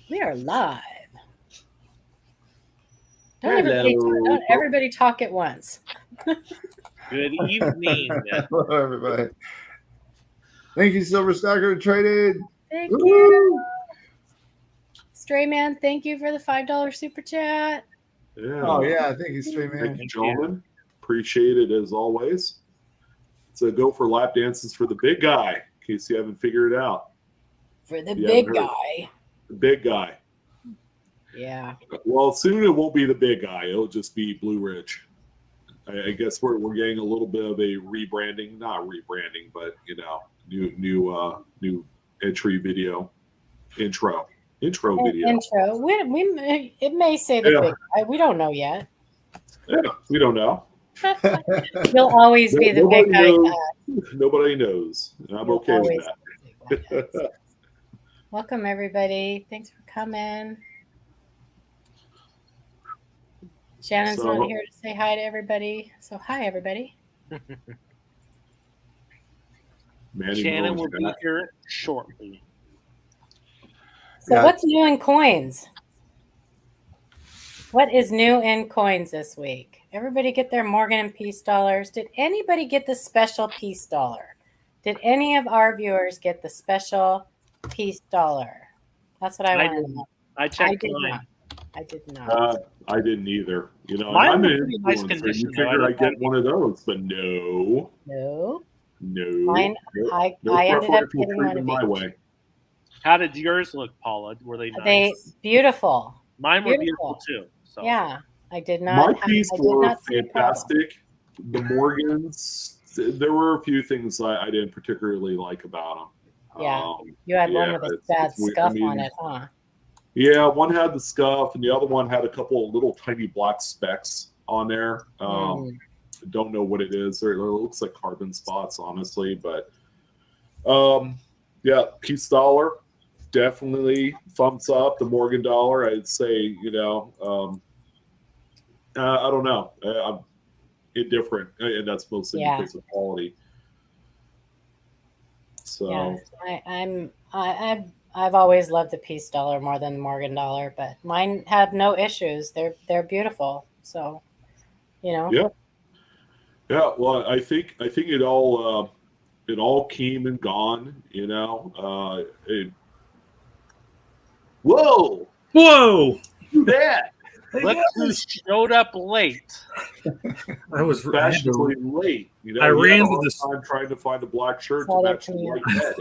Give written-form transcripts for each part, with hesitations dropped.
We are live. Don't everybody talk at once. Good evening. Hello, everybody. Thank you, Silver Stalker Traded. Thank you. Stray Man, thank you for the $5 super chat. Yeah. Oh, yeah. Thank you, Stray Man. Thank you, gentlemen. Appreciate it as always. So go for lap dances for the big guy, in case you haven't figured it out. For the big guy. The big guy. Yeah. Well, soon it won't be the big guy. It'll just be Blue Ridge. I guess we're getting a little bit of a rebranding, not rebranding, but new entry video, intro video. Intro. It may say the big guy. We don't know yet. Yeah, we don't know. You'll always be the big guy. Nobody knows. And I'm okay with that. Welcome, everybody. Thanks for coming. Shannon's not here to say hi to everybody. So hi, everybody. Shannon will be here shortly. So what's new in coins? What is new in coins this week? Everybody get their Morgan and Peace dollars. Did anybody get the special Peace dollar? Did any of our viewers get the special Peace dollar? That's what I want to know. I checked mine. I did not. I didn't either. Mine was pretty nice condition. You figure I'd get one of those, but no. Mine, I ended up getting one of my way. How did yours look, Paula? Were they nice? They beautiful. Mine were beautiful too. So. Yeah, I did not. My piece were fantastic. The Morgans, there were a few things I didn't particularly like about them. Yeah, you had one with a bad scuff on it, huh? Yeah, one had the scuff, and the other one had a couple of little tiny black specks on there. Don't know what it is. It looks like carbon spots, honestly. But yeah, Peace dollar, definitely thumbs up. The Morgan dollar, I'd say, I don't know. I'm indifferent, and that's mostly because of quality. So yeah, I've always loved the Peace dollar more than the Morgan dollar, but mine had no issues. They're beautiful. So, Yeah. Well, I think it all came and gone. Whoa! Do that. Look who showed up late. I was fashionably late. I ran to the time trying to find a black shirt to match the white head.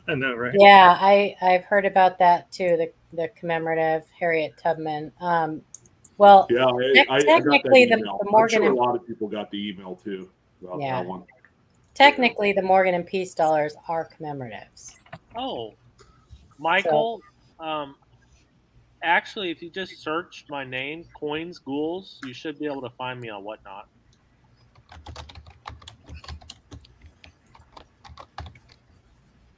I know, right? Yeah, I've heard about that too. The commemorative Harriet Tubman. Well, yeah, technically I got that the Morgan. I'm sure a lot of people got the email too about that one. Technically, the Morgan and Peace dollars are commemoratives. Oh, Michael. Actually, if you just search my name, Coins Ghouls, you should be able to find me on Whatnot.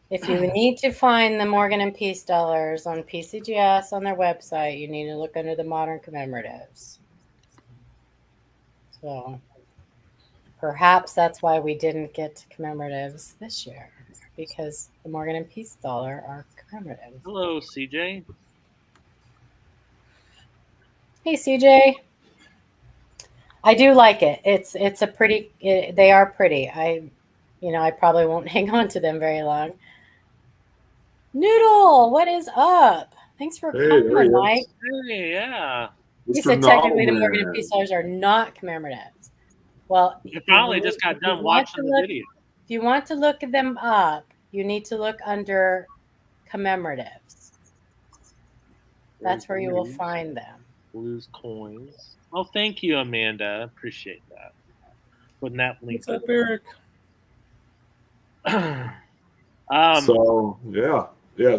If you need to find the Morgan and Peace dollars on PCGS on their website, you need to look under the modern commemoratives. So perhaps that's why we didn't get to commemoratives this year, because the Morgan and Peace dollar are commemoratives. Hello, CJ. Hey, CJ. I do like it. It's a pretty. They are pretty. I probably won't hang on to them very long. Noodle, what is up? Thanks for coming, Mike. Hey, yeah. You said technically the Morgan and Peace dollars are not commemoratives. Well, you finally just got done watching the video. If you want to look them up, you need to look under commemoratives. That's where you will find them. Blues coins. Oh, thank you, Amanda. Appreciate that. Putting that link. What's up, Eric?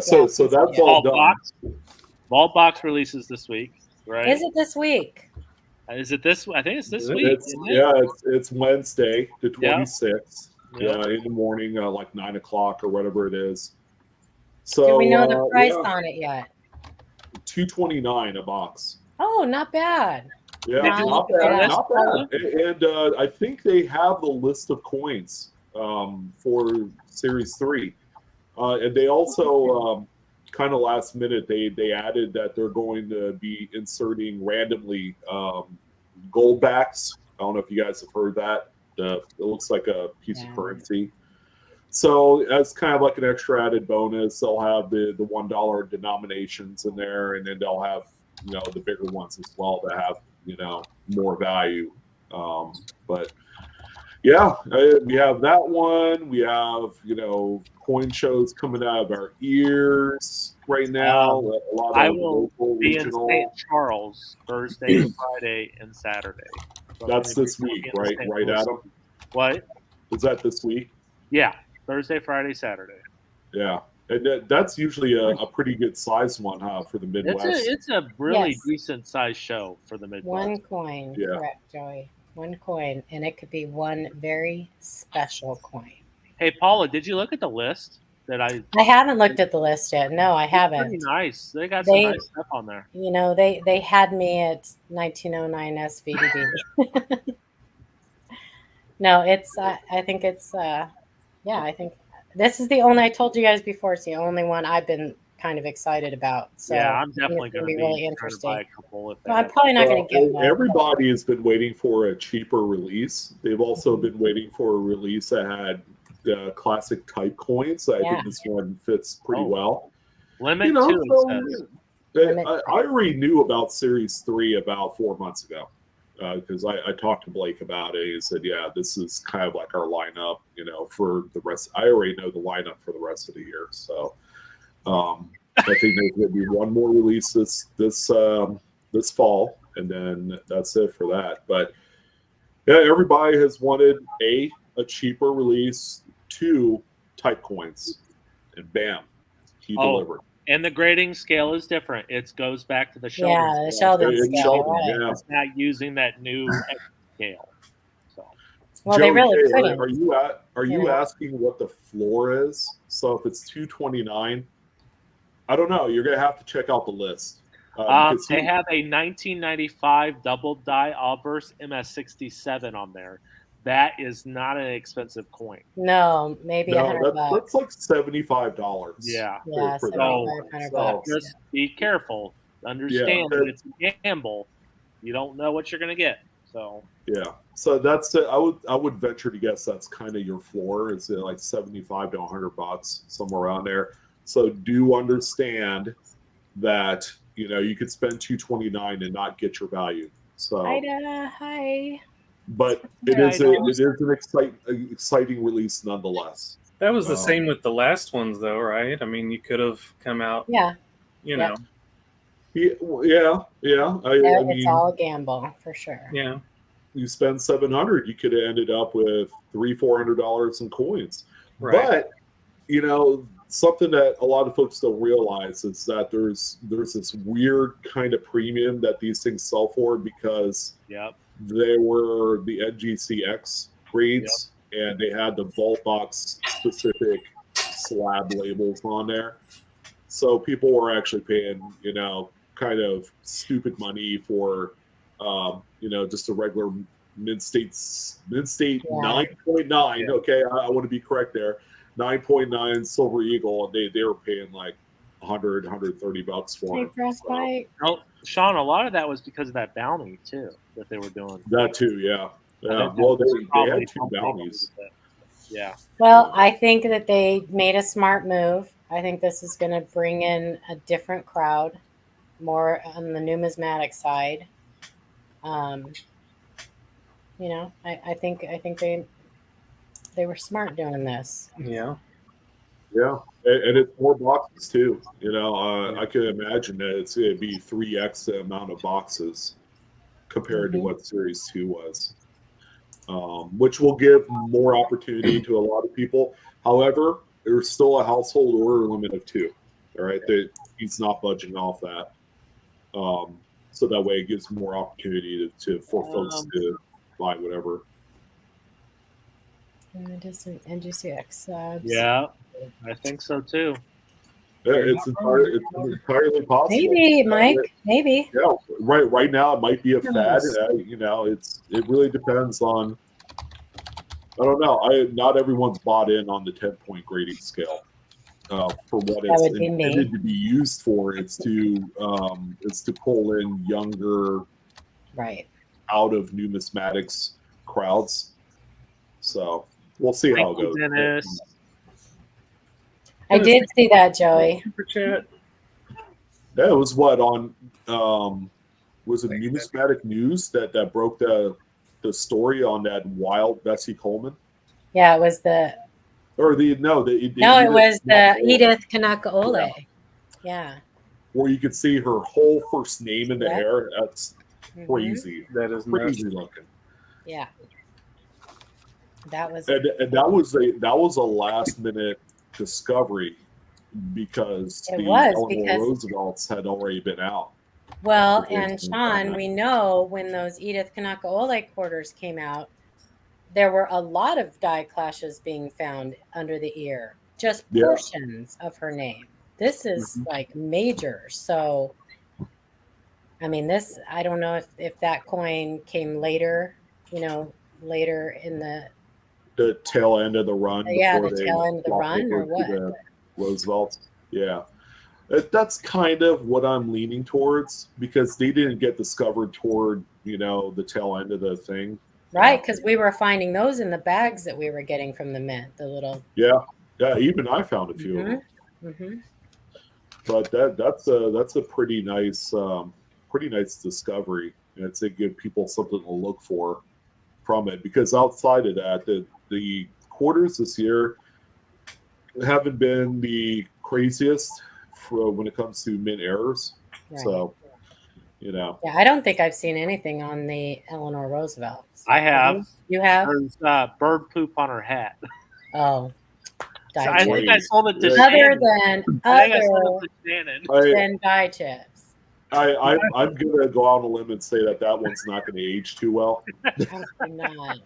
So that's all done. Vault Box releases this week, right? Is it this week? Is it this? I think it's this week. It's Wednesday, the 26th. Yeah, in the morning, like 9 o'clock or whatever it is. So do we know the price on it yet? $229 a box. Oh, not bad. Yeah, not bad. And I think they have the list of coins for Series 3. And they also kind of last minute, they added that they're going to be inserting randomly gold backs. I don't know if you guys have heard that. It looks like a piece of currency. So as kind of like an extra added bonus, they'll have the $1 denominations in there, and then they'll have the bigger ones as well that have more value. But yeah, we have that one. We have coin shows coming out of our ears right now. A lot of I will local, be regional. in St. Charles Thursday, Friday, and Saturday. So That's this week, right? Right, Adam? What? Is that this week? Yeah, Thursday, Friday, Saturday. Yeah, and that's usually a pretty good size one, huh, for the Midwest. It's a really decent sized show for the Midwest. One coin, correct, Joey. One coin, and it could be one very special coin. Hey, Paula, did you look at the list that I haven't looked at the list yet. No, I haven't. Pretty nice. They got some nice stuff on there. They had me at 1909 SVDD. No, it's. I think it's. I think this is the only. I told you guys before. It's the only one I've been kind of excited about. So yeah, I'm definitely going to be really interesting. Buy a couple I'm probably not going to get one. Everybody has been waiting for a cheaper release. They've also been waiting for a release that had classic type coins. I think this one fits pretty well. Limit 2. I already knew about Series 3 about 4 months ago because I talked to Blake about it. He said, "Yeah, this is kind of like our lineup, for the rest." I already know the lineup for the rest of the year, so. I think there's going to be one more release this fall, and then that's it for that. But yeah, everybody has wanted a cheaper release, 2 type coins, and bam, he delivered. And the grading scale is different. It goes back to the Sheldon. Yeah, the Sheldon scale. Right. It's not using that new scale. So. Well, Joey, they really couldn't. Are you asking what the floor is? So if it's 229. I don't know. You're going to have to check out the list. They have a 1995 double die Obverse MS67 on there. That is not an expensive coin. No, maybe $100. That's like $75. Yeah. For $100. Just be careful. Understand that it's a gamble. You don't know what you're going to get. So yeah. So that's it. I would venture to guess that's kind of your floor. It's like $75 to $100, somewhere around there. So do understand that you could spend $229 and not get your value. So hi. But it is an exciting release nonetheless. That was the same with the last ones, though, right? I mean, you could have come out. Yeah. know. Yeah. I mean, it's all a gamble for sure. Yeah. You spend $700, you could have ended up with $300-$400 in coins. Right. But something that a lot of folks don't realize is that there's this weird kind of premium that these things sell for because they were the NGCX grades and they had the vault box specific slab labels on there. So people were actually paying, kind of stupid money for, just a regular mid-state 9.9. Yeah. Okay, I want to be correct there. 9.9 Silver Eagle, and they were paying like $100, $130 for it. Oh, Sean, a lot of that was because of that bounty too that they were doing. That too, yeah. Well, they had 2 bounties. Yeah. Well, I think that they made a smart move. I think this is going to bring in a different crowd, more on the numismatic side. I think they were smart doing this. Yeah. Yeah, and it's more boxes too. I can imagine that it's going to be 3x the amount of boxes compared to what Series 2 was, which will give more opportunity to a lot of people. However, there's still a household order limit of 2. All right, he's not budging off that, so that way it gives more opportunity for folks to buy whatever. And it is an NGCX. Yeah, I think so too. Yeah, it's entirely possible. Maybe, Mike. Maybe. Yeah, right now it might be a fad. It really depends on. I don't know. Not everyone's bought in on the 10-point grading scale. for what That it's would be me. intended to be used for. It's to pull in younger, Right. out of numismatics crowds. So we'll see how it Thank you, goes. Dennis. I did see that, Joey. Super chat. Yeah, it was what on was it Numismatic News that broke the story on that wild Bessie Coleman? Yeah, it was the Or the it was the Edith Kanakaole. Yeah. Where you could see her whole first name in the Yep. hair. That's Mhm. crazy. That is Crazy nuts. looking. Yeah. That was And that was a last minute discovery because It the was, Eleanor because- Roosevelts had already been out. well, Okay, and so- Sean, we know when those Edith Kanakaole quarters came out, there were a lot of dye clashes being found under the ear, just Yeah. portions of her name. This is like major. So, I mean, this, I don't know if that coin came later, later in The tail end of the run. Yeah, before the they tail end of the swapped run, over or to what? the Roosevelts. Yeah. That's kind of what I'm leaning towards because they didn't get discovered toward, the tail end of the thing. Right, because we were finding those in the bags that we were getting from the mint, the little. Yeah. Yeah. Even I found a few of them. Mm-hmm. But that's a pretty nice discovery. And it's to give people something to look for from it because outside of that, the quarters this year haven't been the craziest for when it comes to mint errors. Right. So, Yeah, I don't think I've seen anything on the Eleanor Roosevelts. I have. You have? There's bird poop on her hat. Oh, So I think I sold it to other Shannon. I think I sold other it to Shannon. than dye chips. I'm gonna go out on a limb and say that one's not going to age too well. Probably not.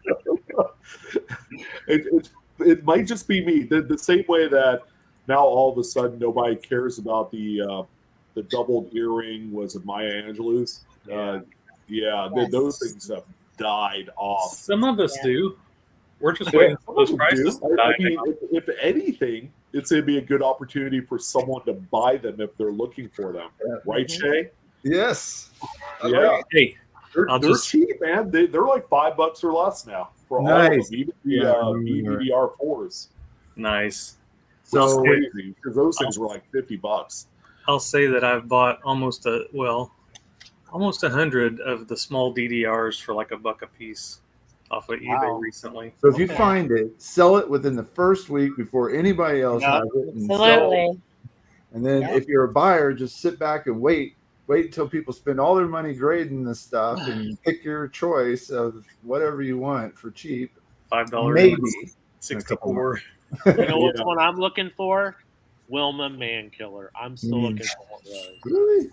It might just be me. The same way that now all of a sudden nobody cares about the doubled earring was it Maya Angelou's. Yes. Those things have died off. Some of us Yeah. do. We're just waiting for those Some prices do. to die I mean, down. if anything, it's going to be a good opportunity for someone to buy them if they're looking for them. Right, Mhm. Shay? Yes. Yeah. Hey, They're just- cheap, man. They're like $5 or less now for all of Nice. them, even the Yeah, I remember. BDR4s. nice. That's So crazy because those things were like $50. I'll say that I've bought almost 100 of the small DDRs for like $1 a piece off of eBay Wow. recently. if you Okay. find it, sell it within the first week before anybody else Yeah. has it. And sell it. Absolutely. And then Yeah. if you're a buyer, just sit back and wait until people spend all their money grading this stuff and pick your choice of whatever you want for cheap. $5 Maybe. 64. You know which Yeah. one I'm looking for? Wilma Mankiller. I'm still looking for one of those. Really?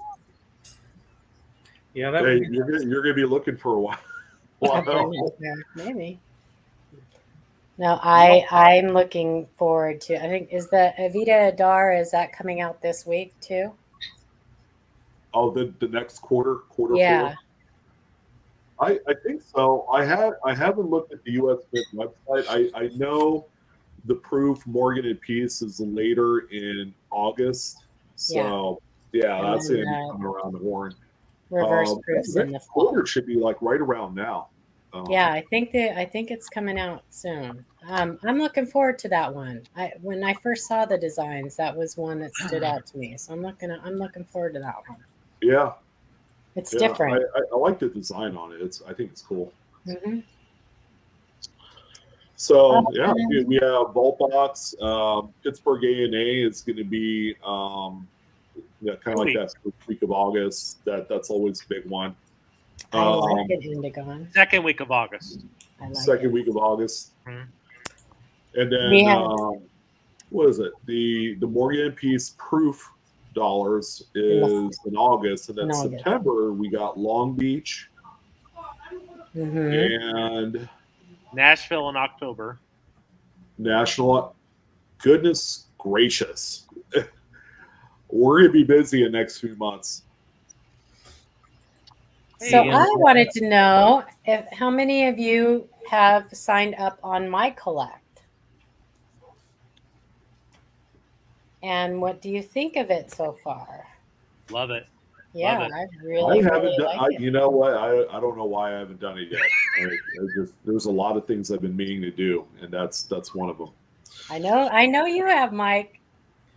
Yeah, that Hey, would be you're gonna be looking for a while. Yeah, maybe. No, I'm looking forward to. I think is the Evita Adar, is that coming out this week too? Oh, the next quarter Yeah. four. I think so. I haven't looked at the US Mint website. I know the proof Morgan and Peace is later in August. So yeah, And that's then, gonna be coming around the horn. Reverse proofs the in the next fall. quarter should be like right around now. Yeah, I think it's coming out soon. I'm looking forward to that one. When I first saw the designs, that was one that stood out to me. So I'm looking forward to that one. Yeah, It's yeah. different. I like the design on it. I think it's cool. Mhm. So yeah, we have Vaultbox. Pittsburgh A&A is going to be kind of like that first week of August. That's always a big one. I like it, Indigon. Second week of August. I like Second it. week of August. Mhm. And then We have- what is it? The Morgan and Peace proof dollars is in August, and then In August. September we got Long Beach Mhm. and Nashville in October. National. Goodness gracious, we're gonna be busy in the next few months. So Hey, I wanted to know how many of you have signed up on My Collect. And what do you think of it so far? Love it. Yeah, Love it. I I really, haven't really done. like it. You know what? I don't know why I haven't done it yet. There's a lot of things I've been meaning to do, and that's one of them. I know you have, Mike.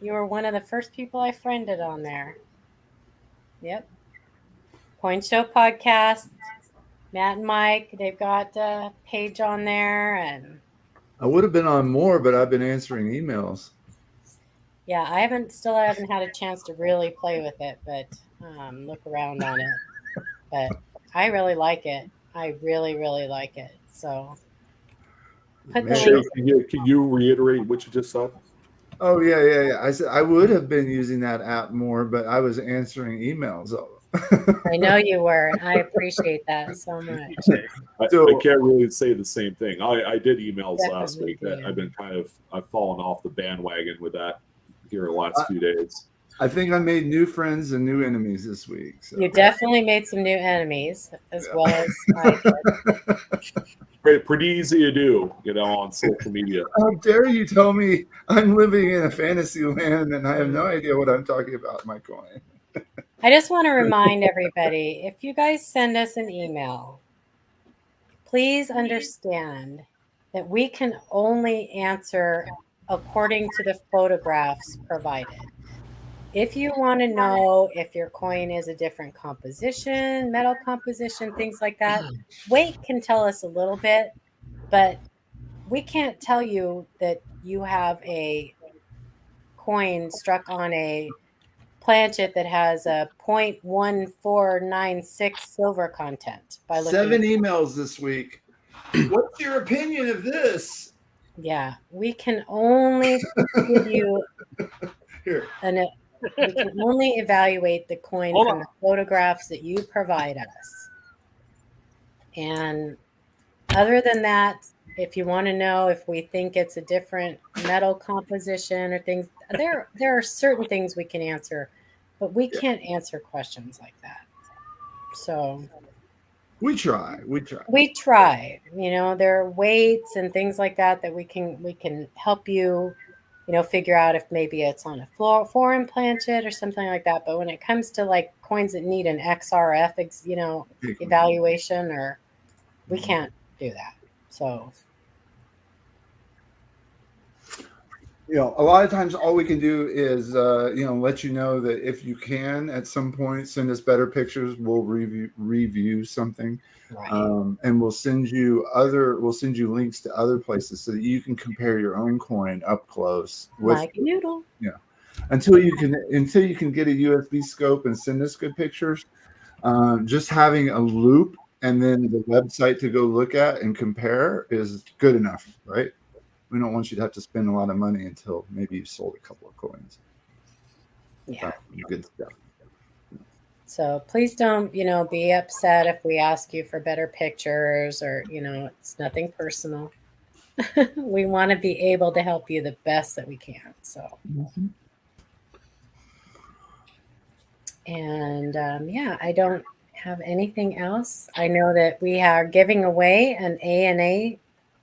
You were one of the first people I friended on there. Yep. Coin Show podcast. Matt and Mike, they've got a page on there, and I would have been on more, but I've been answering emails. yeah, I still haven't had a chance to really play with it, but look around on it. But I really like it. I really, really like it. So put the Shay, link. can you reiterate what you just said? Oh yeah. I said I would have been using that app more, but I was answering emails. I know you were, and I appreciate that so much. I can't really say the same thing. I did emails last Definitely week. do. I've been I've fallen off the bandwagon with that here in the last few days. I think I made new friends and new enemies this week. So. You definitely made some new enemies, as well as I did. Pretty easy to do, on social media. How dare you tell me I'm living in a fantasy land and I have no idea what I'm talking about, my coin. I just want to remind everybody, if you guys send us an email, please understand that we can only answer according to the photographs provided. If you want to know if your coin is a different composition, metal composition, things like that, weight can tell us a little bit, but we can't tell you that you have a coin struck on a planchet that has a 0.1496 silver content by looking 7 emails this week. What's your opinion of this? Yeah, we can only give you Here. We can only evaluate the coin from the photographs that you provide us. And other than that, if you want to know if we think it's a different metal composition or things, there are certain things we can answer, but we can't answer questions like that. So we try. There are weights and things like that we can help you, figure out if maybe it's on a foreign planchet or something like that. But when it comes to like coins that need an XRF, evaluation, or we can't do that. So, a lot of times all we can do is, let you know that if you can at some point send us better pictures, we'll review something. Right. And we'll send you links to other places so that you can compare your own coin up close with like noodle. Yeah. Until you can get a USB scope and send us good pictures. Just having a loop and then the website to go look at and compare is good enough, right? We don't want you to have to spend a lot of money until maybe you've sold a couple of coins. Yeah. Good stuff. So please don't, be upset if we ask you for better pictures or, it's nothing personal. We want to be able to help you the best that we can. So, and I don't have anything else. I know that we are giving away an ANA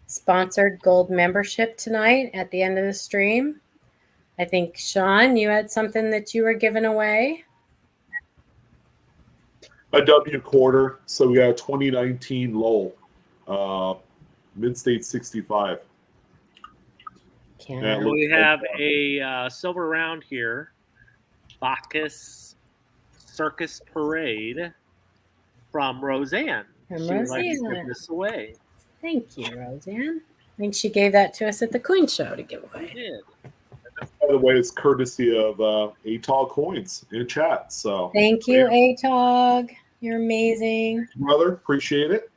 sponsored gold membership tonight at the end of the stream. I think, Sean, you had something that you were giving away. A W quarter. So we got a 2019 Lowell, mid-state 65. We have a silver round here, Bacchus Circus Parade from Roseanne. She would like to give this away. Thank you, Roseanne. I think she gave that to us at the Coin Show to give away. She did. By the way, it's courtesy of ATOG Coins in chat. So thank you, ATOG. You're amazing. Brother, appreciate it.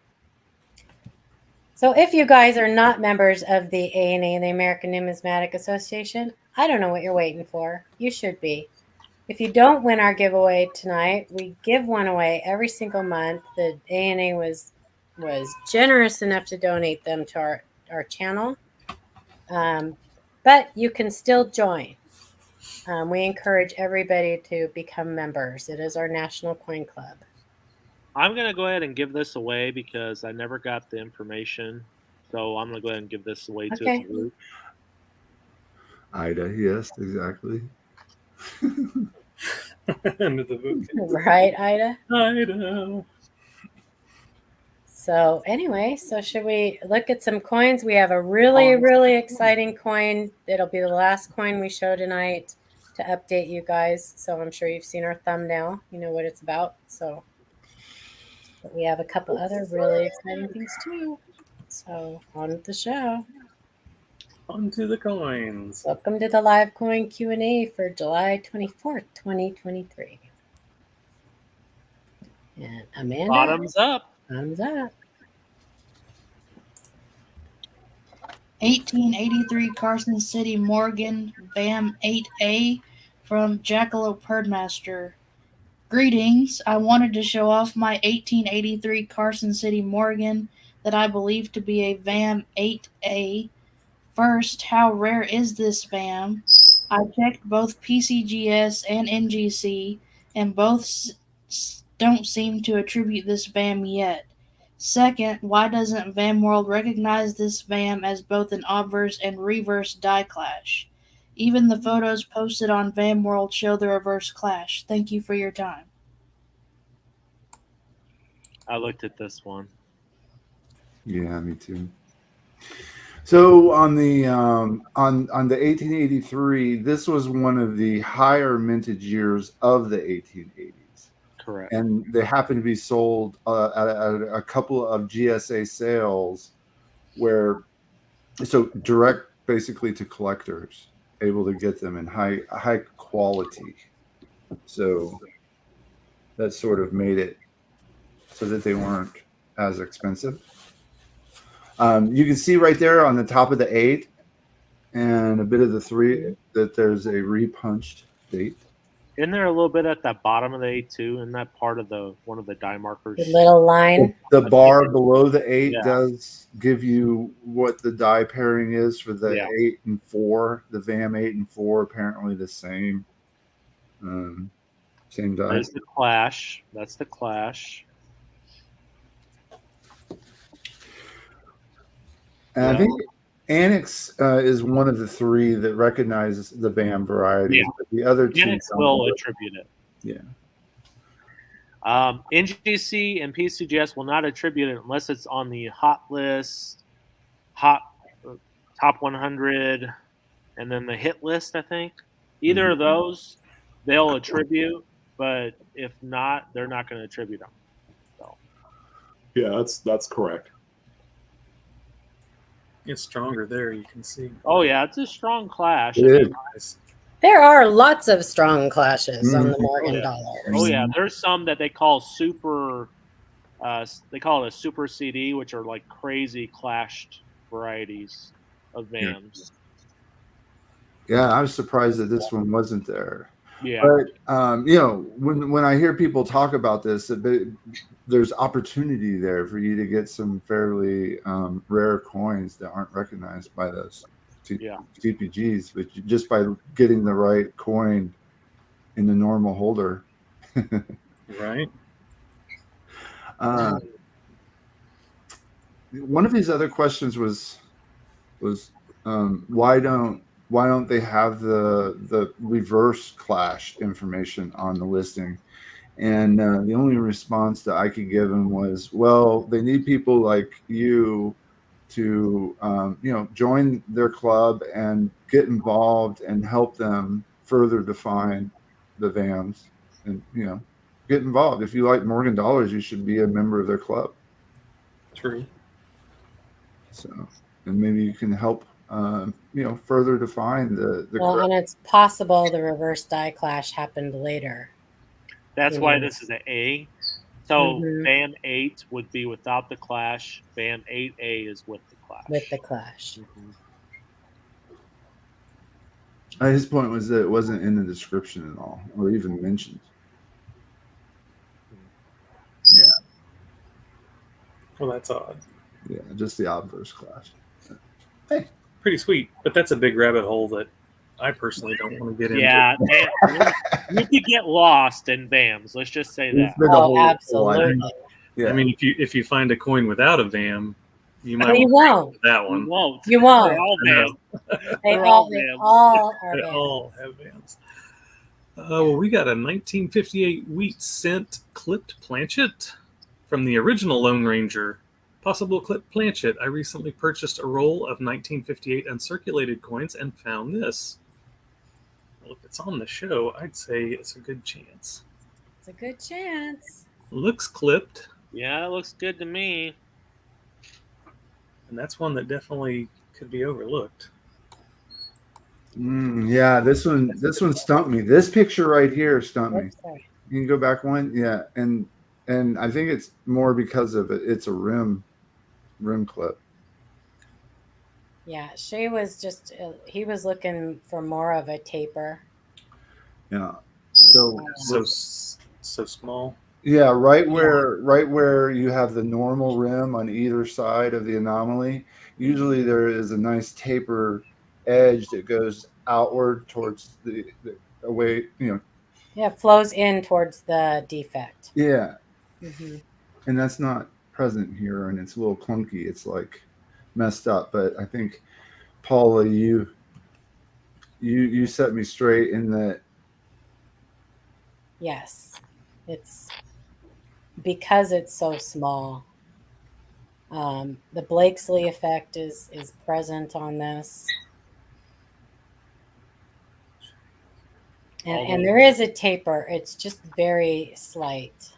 So if you guys are not members of the ANA, the American Numismatic Association, I don't know what you're waiting for. You should be. If you don't win our giveaway tonight, we give one away every single month. The ANA was generous enough to donate them to our channel. But you can still join. We encourage everybody to become members. It is our National Coin Club. I'm going to go ahead and give this away because I never got the information. So I'm going to go ahead and give this away to a group. Ida, yes, exactly. Under the book. Right, Ida? Ida. So anyway, so should we look at some coins? We have a really, really exciting coin. It'll be the last coin we show tonight to update you guys. So I'm sure you've seen our thumbnail. You know what it's about. So but we have a couple other really exciting things too. So on with the show. On to the coins. Welcome to the live coin Q&A for July 24th, 2023. And Amanda. Bottoms up. Thumbs up. 1883 Carson City, Morgan, BAM 8A from Jackalope Herdmaster. Greetings. I wanted to show off my 1883 Carson City, Morgan that I believe to be a VAM 8A. First, how rare is this VAM? I checked both PCGS and NGC, and both don't seem to attribute this VAM yet. Second, why doesn't VAM World recognize this VAM as both an obverse and reverse die clash? Even the photos posted on VAM World show the reverse clash. Thank you for your time. I looked at this one. Yeah, me too. So on the 1883, this was one of the higher mintage years of the 1880s. Correct. And they happen to be sold at a couple of GSA sales where, so direct basically to collectors, able to get them in high quality. So that sort of made it so that they weren't as expensive. You can see right there on the top of the 8 and a bit of the 3 that there's a repunched date. Isn't there a little bit at the bottom of the 8 too? Isn't that part of one of the die markers? The little line. The bar below the 8 Yeah. does give you what the die pairing is for the Yeah. 8 and 4. The VAM 8 and 4 apparently the same. Same die. There's the clash. That's the clash. And I think Annex is one of the 3 that recognizes the VAM variety. Yeah. But the other 2 Annex will attribute it. Yeah. NGC and PCGS will not attribute it unless it's on the hot list, top 100, and then the hit list, I think. Either of those, they'll attribute, but if not, they're not going to attribute them. So. Yeah, that's correct. It's stronger there, you can see. Oh, yeah, it's a strong clash. It is. There are lots of strong clashes on the Morgan dollars. Oh, yeah, there's some that they call super, they call it a super CD, which are like crazy clashed varieties of VAMs. Yeah, I was surprised that this one wasn't there. Yeah. But when I hear people talk about this, there's opportunity there for you to get some fairly rare coins that aren't recognized by those CPGs, but just by getting the right coin in the normal holder. Right. One of these other questions was why don't they have the reverse clash information on the listing? And the only response that I could give them was, well, they need people like you to join their club and get involved and help them further define the VAMs, and get involved. If you like Morgan dollars, you should be a member of their club. True. So, and maybe you can help further define the well, and it's possible the reverse die clash happened later. That's why this is an A. So VAM 8 would be without the clash. VAM 8A is with the clash. With the clash. His point was that it wasn't in the description at all, or even mentioned. Yeah. Well, that's odd. Yeah, just the obverse clash. Hey. Pretty sweet, but that's a big rabbit hole that I personally don't want to get into. Yeah, you could get lost in VAMs. Let's just say that. Oh, absolutely. Yeah. I mean, if you find a coin without a VAM, you might you won't. That one. You won't. You won't. They're all VAMs. They They're all VAMs. are They VAMs. all have VAMs. Well, we got a 1958 wheat cent clipped planchet from the original Lone Ranger. Possible clipped planchet. I recently purchased a roll of 1958 uncirculated coins and found this. Well, if it's on the show, I'd say it's a good chance. It's a good chance. Looks clipped. Yeah, it looks good to me. And that's one that definitely could be overlooked. Yeah, this one stumped me. This picture right here stumped me. Sorry. You can go back one. Yeah, and I think it's more because of it. It's a rim clip. Yeah, Shay was just, he was looking for more of a taper. Yeah. So small. Yeah, right where you have the normal rim on either side of the anomaly, usually there is a nice taper edge that goes outward towards the away, Yeah, it flows in towards the defect. Yeah. Mm-hmm. And that's not present here, and it's a little clunky. It's like messed up, but I think Paula, you set me straight in that. Yes, it's because it's so small. The Blakesley effect is present on this, and there is a taper. It's just very slight.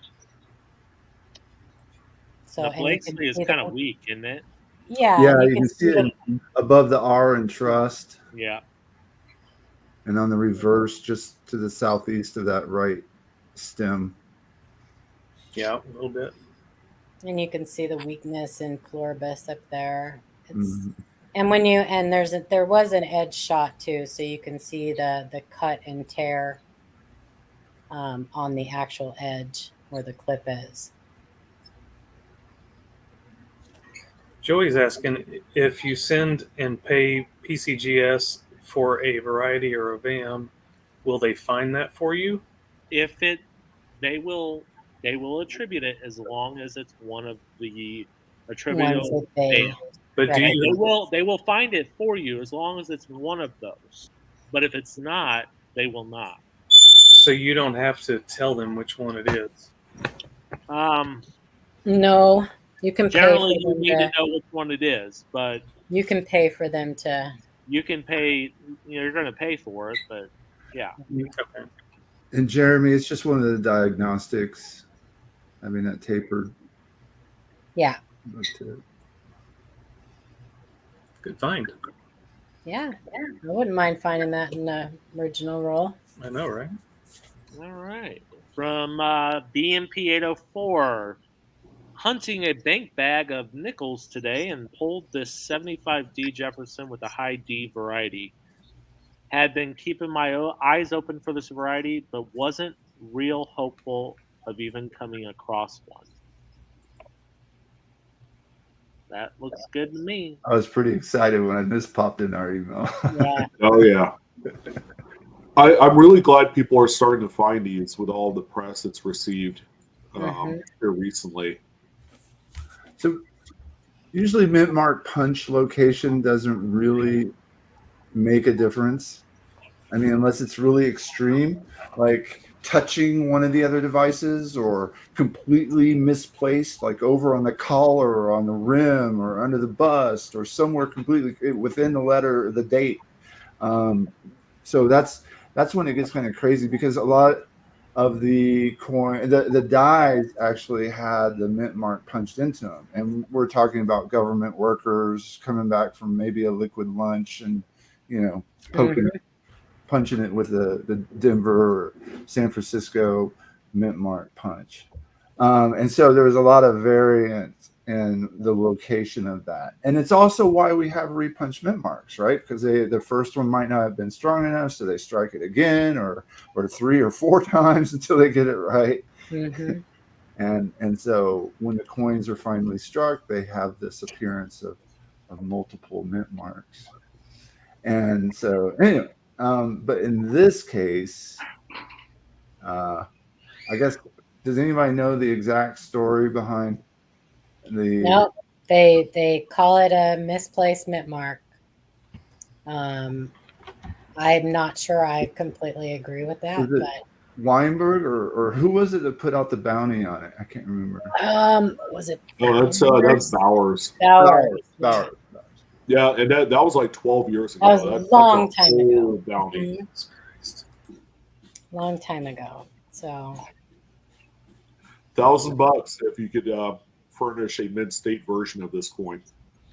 So the Blakesley is kind of weak, isn't it? Yeah, you can see it above the R in trust. Yeah. And on the reverse, just to the southeast of that right stem. Yeah, a little bit. And you can see the weakness in pluribus up there. Mm-hmm. And when you there was an edge shot too, so you can see the cut and tear on the actual edge where the clip is. Joey's asking if you send and pay PCGS for a variety or a VAM, will they find that for you? They will attribute it as long as it's one of the attributable VAMs. But they will find it for you as long as it's one of those. But if it's not, they will not. So you don't have to tell them which one it is. No, you can generally pay for you need to know which one it is, but you can pay for them to. You can pay. You're going to pay for it, but yeah. Okay. And Jeremy, it's just one of the diagnostics. I mean, that tapered. Yeah. Good find. Yeah, I wouldn't mind finding that in the original roll. I know, right? All right. From BMP 804, hunting a bank bag of nickels today and pulled this 75D Jefferson with a high D variety. Had been keeping my eyes open for this variety, but wasn't real hopeful of even coming across one. That looks good to me. I was pretty excited when this popped in our email. Yeah. Oh, yeah. I'm really glad people are starting to find these with all the press it's received here recently. So usually mint mark punch location doesn't really make a difference. I mean, unless it's really extreme, like touching one of the other devices or completely misplaced, like over on the collar or on the rim or under the bust or somewhere completely within the letter or the date. So that's when it gets kind of crazy, because a lot of the coin, the dies actually had the mint mark punched into them. And we're talking about government workers coming back from maybe a liquid lunch and, poking it, punching it with the Denver or San Francisco mint mark punch. And so there was a lot of variance in the location of that. And it's also why we have repunch mint marks, right? Because the first one might not have been strong enough, so they strike it again or 3 or 4 times until they get it right. Mm-hmm. And so when the coins are finally struck, they have this appearance of multiple mint marks. And so anyway, but in this case, I guess, does anybody know the exact story behind the? Nope. They call it a misplaced mint mark. I'm not sure I completely agree with that, Was it Weinberg or who was it that put out the bounty on it? I can't remember. but was it Oh, that's Bowers. Bowers? Bowers. Yeah, and that was like 12 years ago. That was a long time ago. Bounty. Long time ago. So $1,000 if you could furnish a mid-state version of this coin.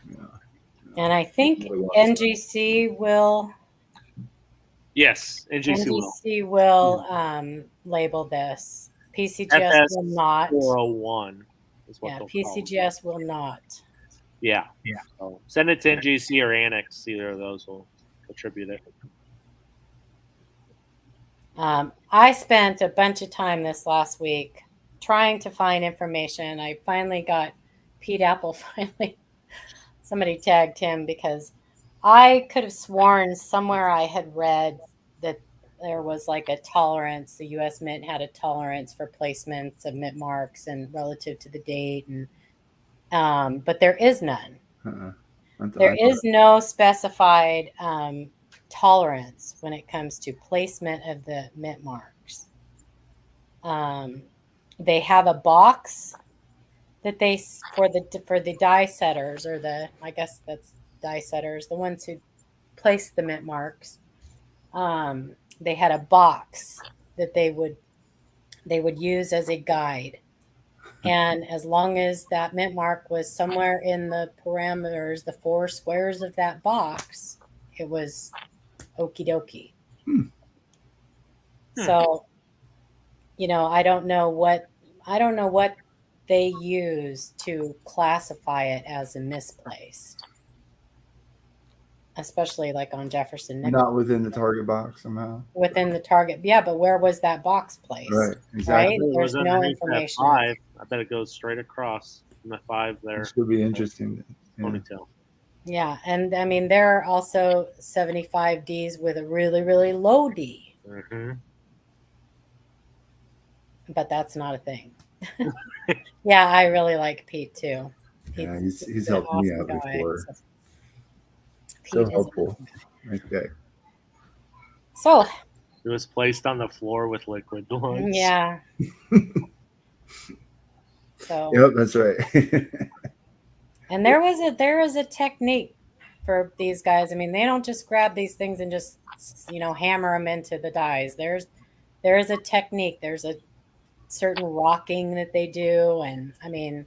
Yeah. and I think NGC will Yes, NGC will label this. PCGS will not. 401 is what Yeah, they'll call it. PCGS will not. Yeah. So send it to NGC or Annex. Either of those will attribute it. I spent a bunch of time this last week trying to find information. I finally got Pete Apple. Somebody tagged him because I could have sworn somewhere I had read that there was like a tolerance. The U.S. Mint had a tolerance for placements of mint marks and relative to the date, and but there is none. There is no specified tolerance when it comes to placement of the mint marks. They have a box that they for the die setters, or I guess that's die setters, the ones who place the mint marks. They had a box that they would use as a guide. And as long as that mint mark was somewhere in the parameters, the 4 squares of that box, it was okie dokie. So, I don't know what they use to classify it as a misplaced, especially like on Jefferson Nickel. Not within the target box somehow. Within the target, yeah, but where was that box placed? Right, exactly. Right? There's no information. 5. I bet it goes straight across from the 5 there. This would be interesting. Ponytail. Yeah, and I mean there are also 75 Ds with a really, really low D. Mm-hmm. But that's not a thing. Yeah, I really like Pete too. Yeah, he's helped me out before. So helpful. Okay. So it was placed on the floor with liquid once. Yeah. So. Yep, that's right. And there is a technique for these guys. I mean, they don't just grab these things and just hammer them into the dies. There is a technique. There's a certain rocking that they do, and I mean,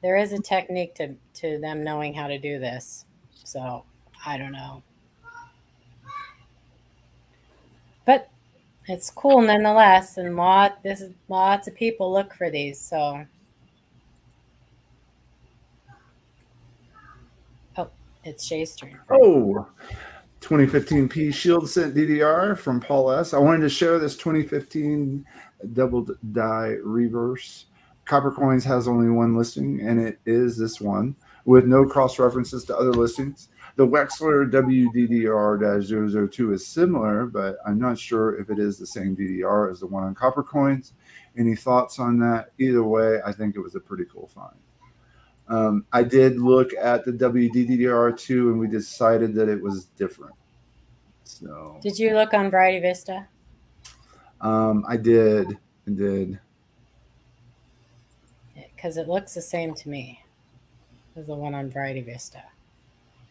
there is a technique to them knowing how to do this. So I don't know, but it's cool nonetheless. And lots of people look for these. So. It's Shay's turn. Oh, 2015 P Shield Scent DDR from Paul S. I wanted to show this 2015 double die reverse. Copper Coins has only one listing, and it is this one with no cross references to other listings. The Wexler WDDR-002 is similar, but I'm not sure if it is the same DDR as the one on Copper Coins. Any thoughts on that? Either way, I think it was a pretty cool find. I did look at the WDDR2, and we decided that it was different. So, did you look on Variety Vista? I did. Because it looks the same to me as the one on Variety Vista.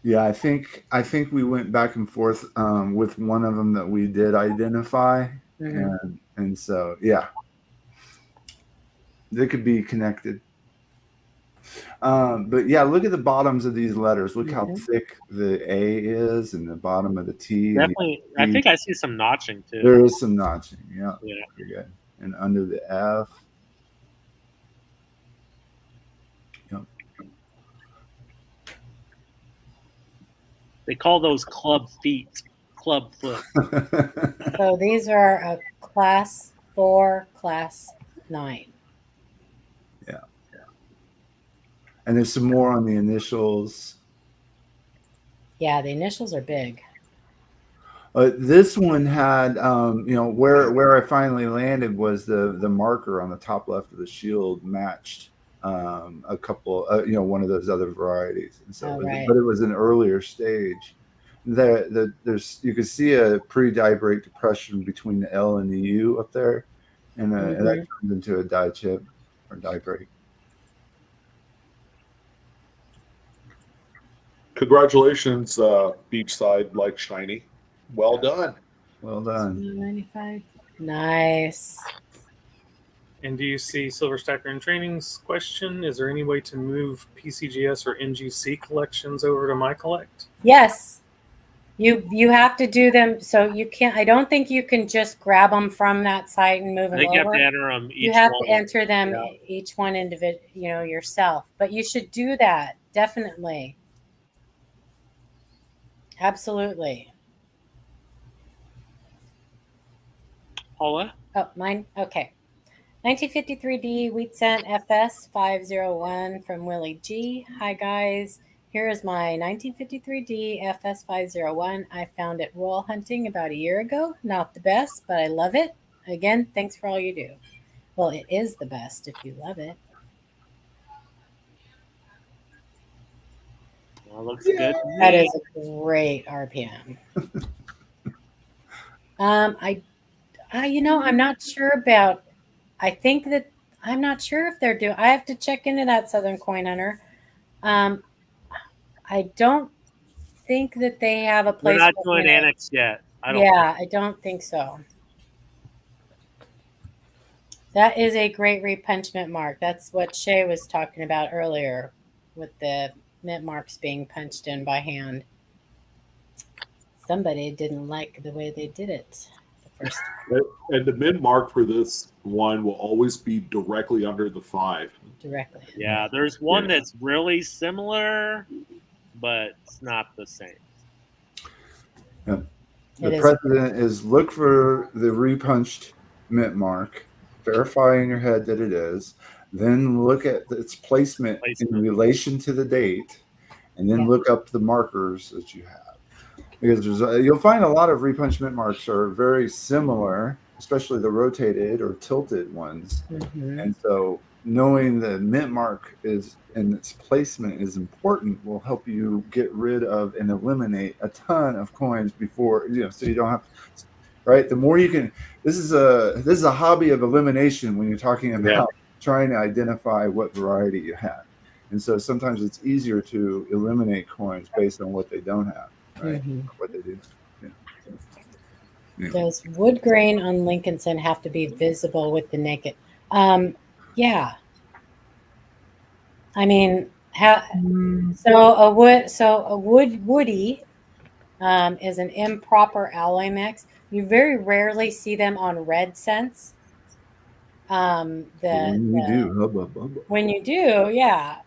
Yeah, I think we went back and forth with one of them that we did identify, and so yeah, they could be connected. But yeah, look at the bottoms of these letters. Look how thick the A is and the bottom of the T. Definitely. I think I see some notching too. There is some notching. Yeah. Pretty good. And under the F. Yep. They call those club feet, club foot. So these are a class 4, class 9. And there's some more on the initials. Yeah, the initials are big. This one had, where I finally landed was the marker on the top left of the shield matched a couple, one of those other varieties. And so, but it was an earlier stage. there's you can see a pre-dye break depression between the L and the U up there, and that turns into a dye chip or dye break. Congratulations, Beachside Like Shiny. Well done. Well done. 95. Nice. And do you see Silver Stacker in Training's question? Is there any way to move PCGS or NGC collections over to My Collect? Yes. You have to do them, so you can't. I don't think you can just grab them from that site and move them I think you over. have to enter them. You have to enter them each one individual, yourself. But you should do that definitely. Absolutely. Paula? Oh, mine. Okay. 1953D Wheat Cent FS 501 from Willie G. Hi guys. Here is my 1953D FS 501. I found it royal hunting about a year ago. Not the best, but I love it. Again, thanks for all you do. Well, it is the best if you love it. That looks good. That is a great RPM. I'm not sure about. I'm not sure if they're doing. I have to check into that Southern Coin Hunter. I don't think that they have a place. We're not doing Annex yet. I don't think so. That is a great repunchment mark. That's what Shay was talking about earlier with the mint marks being punched in by hand. Somebody didn't like the way they did it. First. And the mint mark for this one will always be directly under the 5. Directly. Yeah, there's one that's really similar, but it's not the same. Yeah. The precedent is look for the repunched mint mark, verify in your head that it is, then look at its placement in relation to the date, and then look up the markers that you have. Because you'll find a lot of repunch mint marks are very similar, especially the rotated or tilted ones. And so knowing the mint mark is and its placement is important will help you get rid of and eliminate a ton of coins before, so you don't have to, right? The more you can, this is a hobby of elimination when you're talking about trying to identify what variety you have. And so sometimes it's easier to eliminate coins based on what they don't have. Right. What they do. Does wood grain on Lincolnson have to be visible with the naked? Yeah. I mean, a woody is an improper alloy mix. You very rarely see them on red scents. When you do, yeah.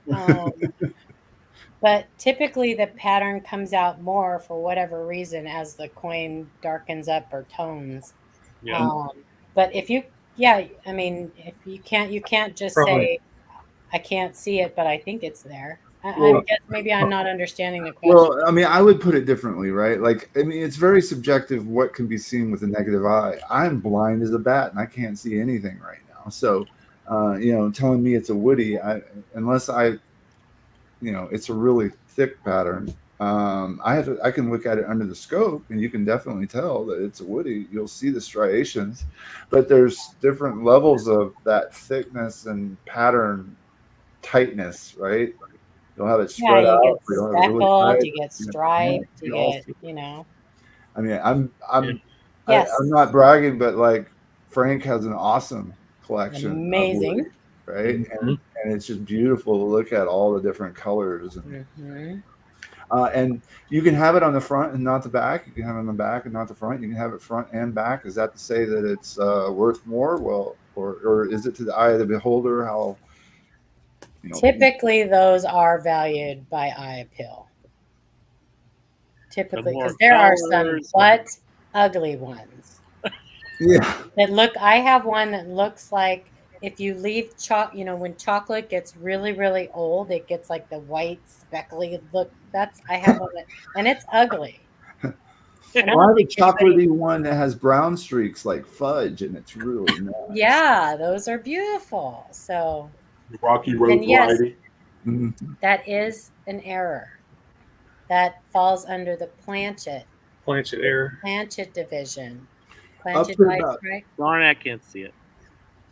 But typically the pattern comes out more for whatever reason as the coin darkens up or tones. But if you can't just say, I can't see it, but I think it's there. I guess maybe I'm not understanding the question. Well, I mean, I would put it differently, right? Like, I mean, it's very subjective what can be seen with a negative eye. I'm blind as a bat and I can't see anything right now. So, telling me it's a woody, unless it's a really thick pattern. I can look at it under the scope and you can definitely tell that it's a woody. You'll see the striations, but there's different levels of that thickness and pattern tightness, right? You'll have it spread out. You get speckled, you get striped, you get. I mean, I'm not bragging, but like Frank has an awesome collection. Amazing. Wood, right? And it's just beautiful to look at all the different colors. And you can have it on the front and not the back. You can have it on the back and not the front. You can have it front and back. Is that to say that it's worth more? Well, or is it to the eye of the beholder? How? Typically, those are valued by eye appeal. Typically, because there are some ugly ones. That look. I have one that looks like if you leave when chocolate gets really, really old, it gets like the white speckly look. I have one and it's ugly. I have a chocolatey one that has brown streaks like fudge, and it's really nice. Yeah, those are beautiful. So. The Rocky Road variety. That is an error. 1953D 5 Wheat Cent FS 501 from Willie G. Hi guys. Here is my 1953D FS 501. I found it royal hunting about a year ago. Not the best, but I love it. Again, thanks for all you do. Well, it is the best if you love it. That falls under the planchet Air. planchet division. Up Planchet to lights, about right? Darn, I can't see it.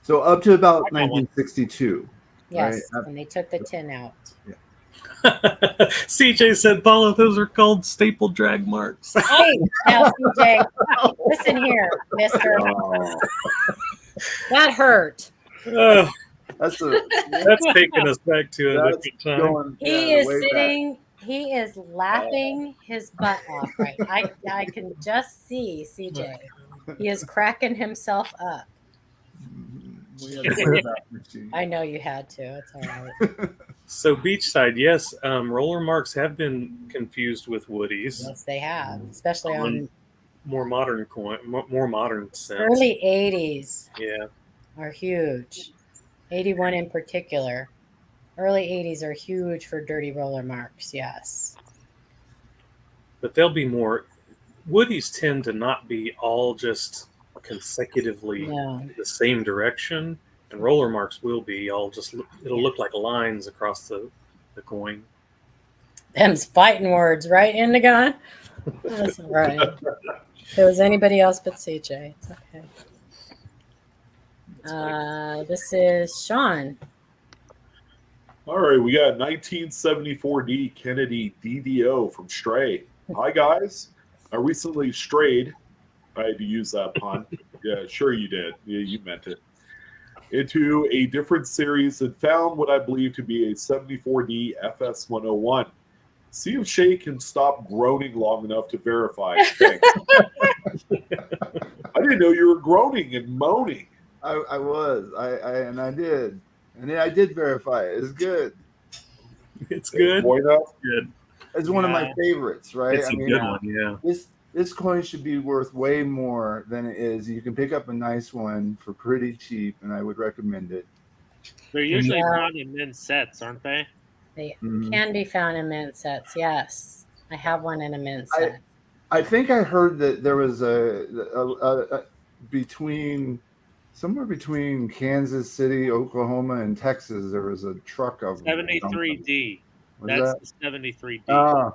so up to about I got one. 1962, Yes, right? when they took the tin out. CJ said, Paula, those are called staple drag marks. Hey, now CJ, listen here, mister. Oh, That hurt. Oh, That's taking us back to a that's different time. going. He yeah, is way back. sitting, he is laughing his butt off right. I can just see CJ. He is cracking himself up. We had the Wayback Machine. I know you had to. It's all right. So Beachside, yes, roller marks have been confused with woodies. Yes, they have, especially on More modern more modern sense. early 80s Yeah. are huge. 81 in particular. Early 80s are huge for dirty roller marks, yes. But they'll be more. Woodies tend to not be all just consecutively No. the same direction, and roller marks will be all just. It'll look like lines across the coin. Them's fighting words, right, Indigon? That's right. If it was anybody else but CJ, it's okay. This is Sean. all right. We got 1974D Kennedy DDO from Stray. Hi, guys. I recently strayed. I had to use that pun. Yeah, sure you did. Yeah, you meant it. Into a different series and found what I believe to be a 74D FS101. See if Shay can stop groaning long enough to verify. Thanks. I didn't know you were groaning and moaning. I was. I did. And then I did verify it. It's good. It's good. Boy, though. Good. It's one of my favorites, right? It's a good one. Yeah. This coin should be worth way more than it is. You can pick up a nice one for pretty cheap, and I would recommend it. They're usually Yeah. found in men's sets, aren't they? They Mhm. can be found in mint sets, yes. I have one in a mint set. I think I heard that there was a between somewhere between Kansas City, Oklahoma, and Texas. There was a truck of 73D. Was That's that? the 73D.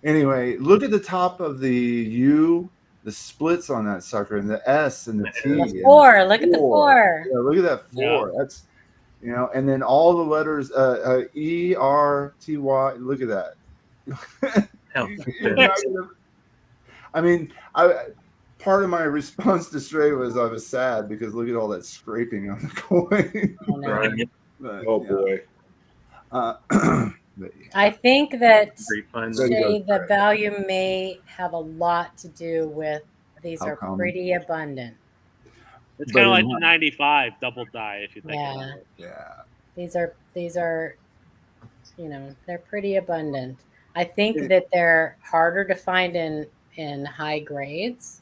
Anyway, look at the top of the U, the splits on that sucker, and the S and the T. The 4, look at the 4. Yeah, look at that 4. Yeah. That's and then all the letters E R T Y. Look at that. How You're not gonna- I mean, part of my response to Stray was I was sad because look at all that scraping on the coin. Right. But, Oh, yeah. boy. But, yeah. I think that Grapevine. Shay, the value may have a lot to do with these How are come? pretty abundant. It's But kind of in like the 95 double die, if you think about it. Yeah. These are they're pretty abundant. I think that they're harder to find in high grades.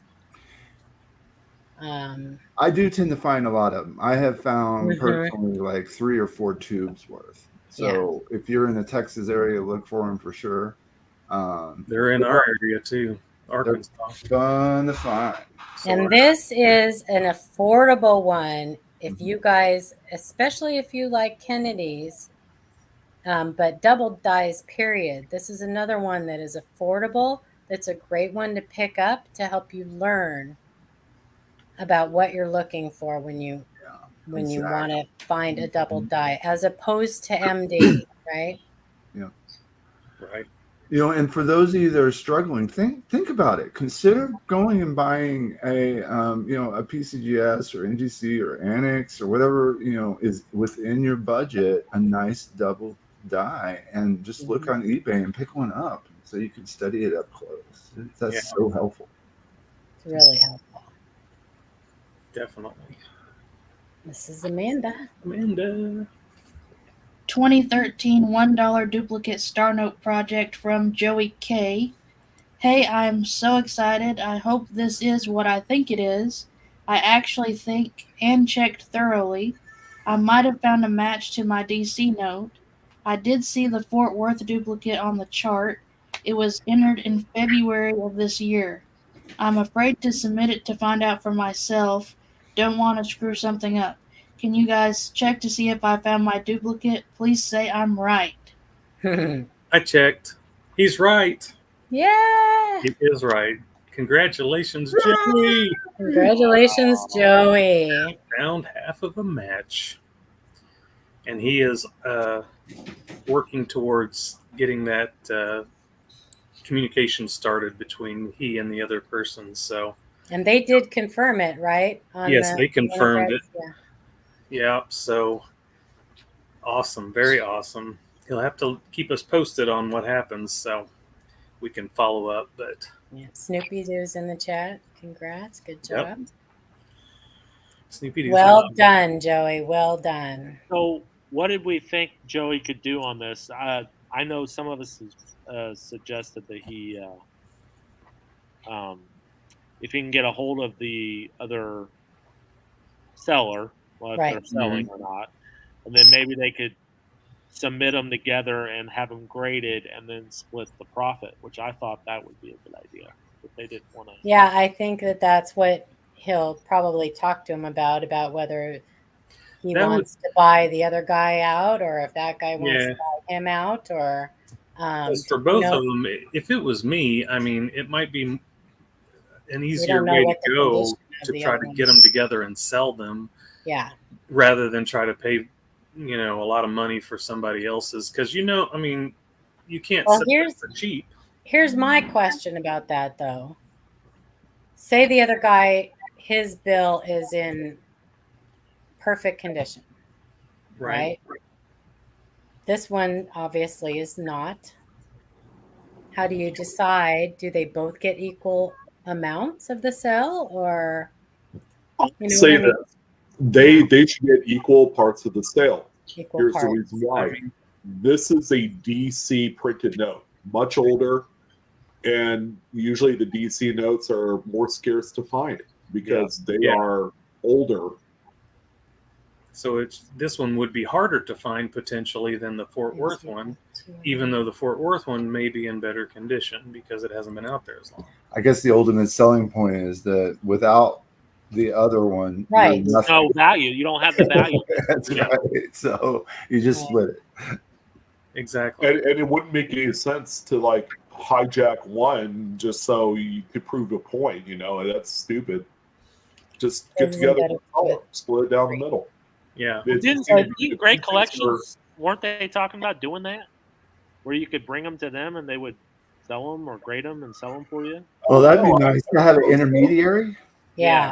I do tend to find a lot of them. I have found Mhm. personally like 3 or 4 tubes worth. So if you're in the Texas area, look for them for sure. They're in our area too, Arkansas. Fun to find. And this is an affordable one if you guys, especially if you like Kennedy's, but double dies, period. This is another one that is affordable. That's a great one to pick up to help you learn about what you're looking for when you want to find a double die, as opposed to MD, right? Yeah. Right. And for those of you that are struggling, think about it. Consider going and buying a PCGS or NGC or Annex or whatever is within your budget, a nice double die, and just look on eBay and pick one up so you can study it up close. That's so helpful. It's really helpful. Definitely. This is Amanda. 2013 $1 duplicate Star Note project from Joey K. Hey, I'm so excited. I hope this is what I think it is. I actually think and checked thoroughly. I might have found a match to my DC note. I did see the Fort Worth duplicate on the chart. It was entered in February of this year. I'm afraid to submit it to find out for myself. Don't want to screw something up. Can you guys check to see if I found my duplicate? Please say I'm right. I checked. He's right. Yeah. It is right. Congratulations, Joey. Congratulations, Joey. Found half of a match. And he is working towards getting that communication started between he and the other person. So, And they did confirm it, right? yes, they confirmed it. Yeah. Yeah. So awesome. Very awesome. He'll have to keep us posted on what happens so we can follow up. But Yeah. Snoopy Doo's in the chat. Congrats. Good job. Yep. Snoopy Doo's Well awesome. done, Joey. Well done. So, what did we think Joey could do on this? I know some of us suggested that he, if he can get a hold of the other seller, well, if Right. they're selling or not, and then maybe they could submit them together and have them graded and then split the profit, which I thought that would be a good idea. But they didn't want to. Yeah, I think that's what he'll probably talk to him about whether he That wants to buy the other guy out or if that guy wants Yeah. to buy him out or As for both of them, if it was me, I mean, it might be an easier know way what to the go condition of to the try other to get one them together and sell them Yeah. rather than try to pay, a lot of money for somebody else's. Because, I mean, you can't Well, sell it for cheap. Here's my question about that, though. Say the other guy, his bill is in perfect condition, right? This one obviously is not. How do you decide? Do they both get equal amounts of the sale, or Say that they should get equal parts of the sale. Equal Here's parts. the reason why. This is a DC printed note, much older, and usually the DC notes are more scarce to find because they are older. So this one would be harder to find potentially than the Fort Worth one, even though the Fort Worth one may be in better condition because it hasn't been out there as long. I guess the ultimate selling point is that without the other one, right, no value. You don't have the value. That's right. So you just split it. Exactly. And it wouldn't make any sense to like hijack one just so you could prove a point. That's stupid. Just get together, split it down the middle. Yeah. Didn't GreatCollections, weren't they talking about doing that? Where you could bring them to them and they would sell them or grade them and sell them for you? Well, that'd be nice to have an intermediary. Yeah.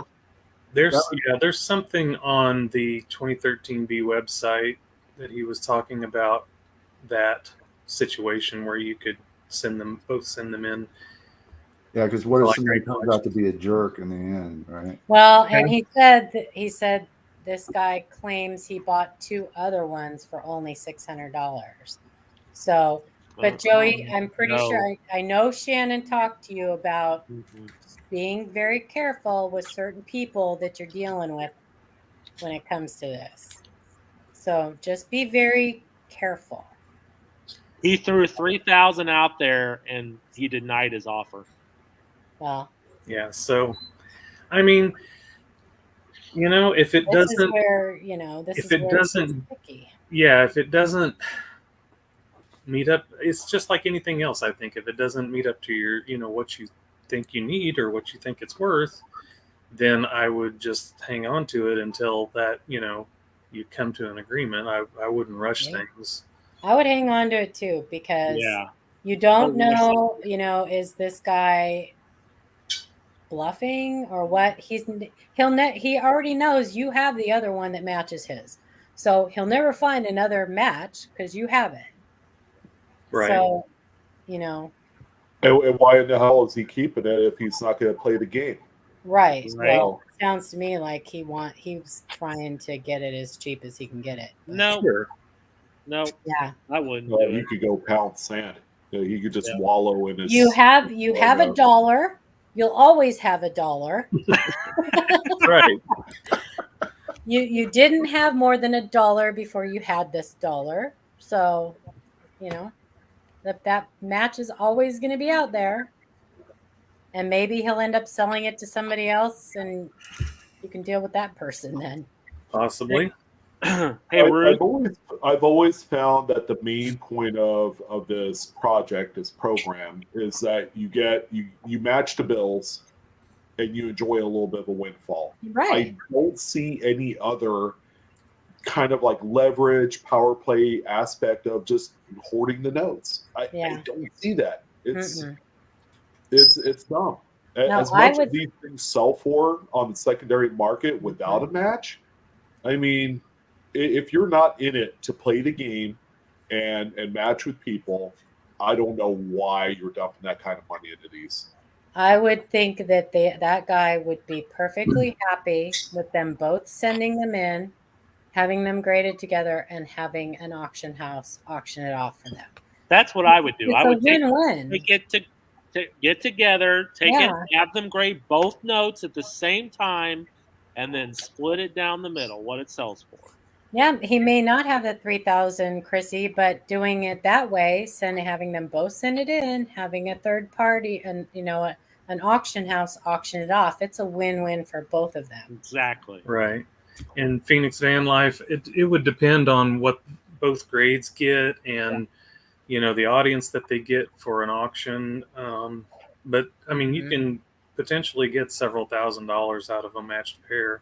There's something on the 2013B website that he was talking about that situation where you could send them in. Yeah, because what if somebody comes out to be a jerk in the end, right? Well, and he said this guy claims he bought 2 other ones for only $600. So, but Joey, I'm pretty sure I know Shannon talked to you about being very careful with certain people that you're dealing with when it comes to this. So just be very careful. He threw 3,000 out there and he denied his offer. Well, yeah. So, I mean, if it doesn't, this is where if it doesn't meet up, it's just like anything else. I think if it doesn't meet up to your, what you think you need or what you think it's worth, then I would just hang on to it until that, you come to an agreement. I wouldn't rush things. I would hang on to it too, because you don't know, is this guy bluffing or what? He already knows you have the other one that matches his. So he'll never find another match because you have it. Right. So, And why in the hell is he keeping it if he's not going to play the game? Right. Well, it sounds to me like he's trying to get it as cheap as he can get it. No. Sure. No. Yeah. I wouldn't. Well, he could go pound sand. He could just wallow in his. You have $1. You'll always have $1. Right. You didn't have more than $1 before you had this dollar. So, that match is always going to be out there. And maybe he'll end up selling it to somebody else and you can deal with that person then. Possibly. Hey, Ruth. I've always found that the main point of this project, this program, is that you match the bills and you enjoy a little bit of a windfall. Right. I don't see any other kind of like leverage, power play aspect of just hoarding the notes. I don't see that. It's dumb. No, As much as these things sell for on the secondary market without a match, I mean, if you're not in it to play the game and match with people, I don't know why you're dumping that kind of money into these. I would think that that guy would be perfectly happy with them both sending them in, having them graded together, and having an auction house auction it off for them. That's what I would do. It's I would a win-win. Get together, have them grade both notes at the same time, and then split it down the middle, what it sells for. Yeah, he may not have the 3,000, Chrissy, but doing it that way, having them both send it in, having a third party, and an auction house auction it off. It's a win-win for both of them. Exactly. Right. In Phoenix Van Life, it would depend on what both grades get and the audience that they get for an auction. But I mean, you can potentially get several $1,000s out of a matched pair.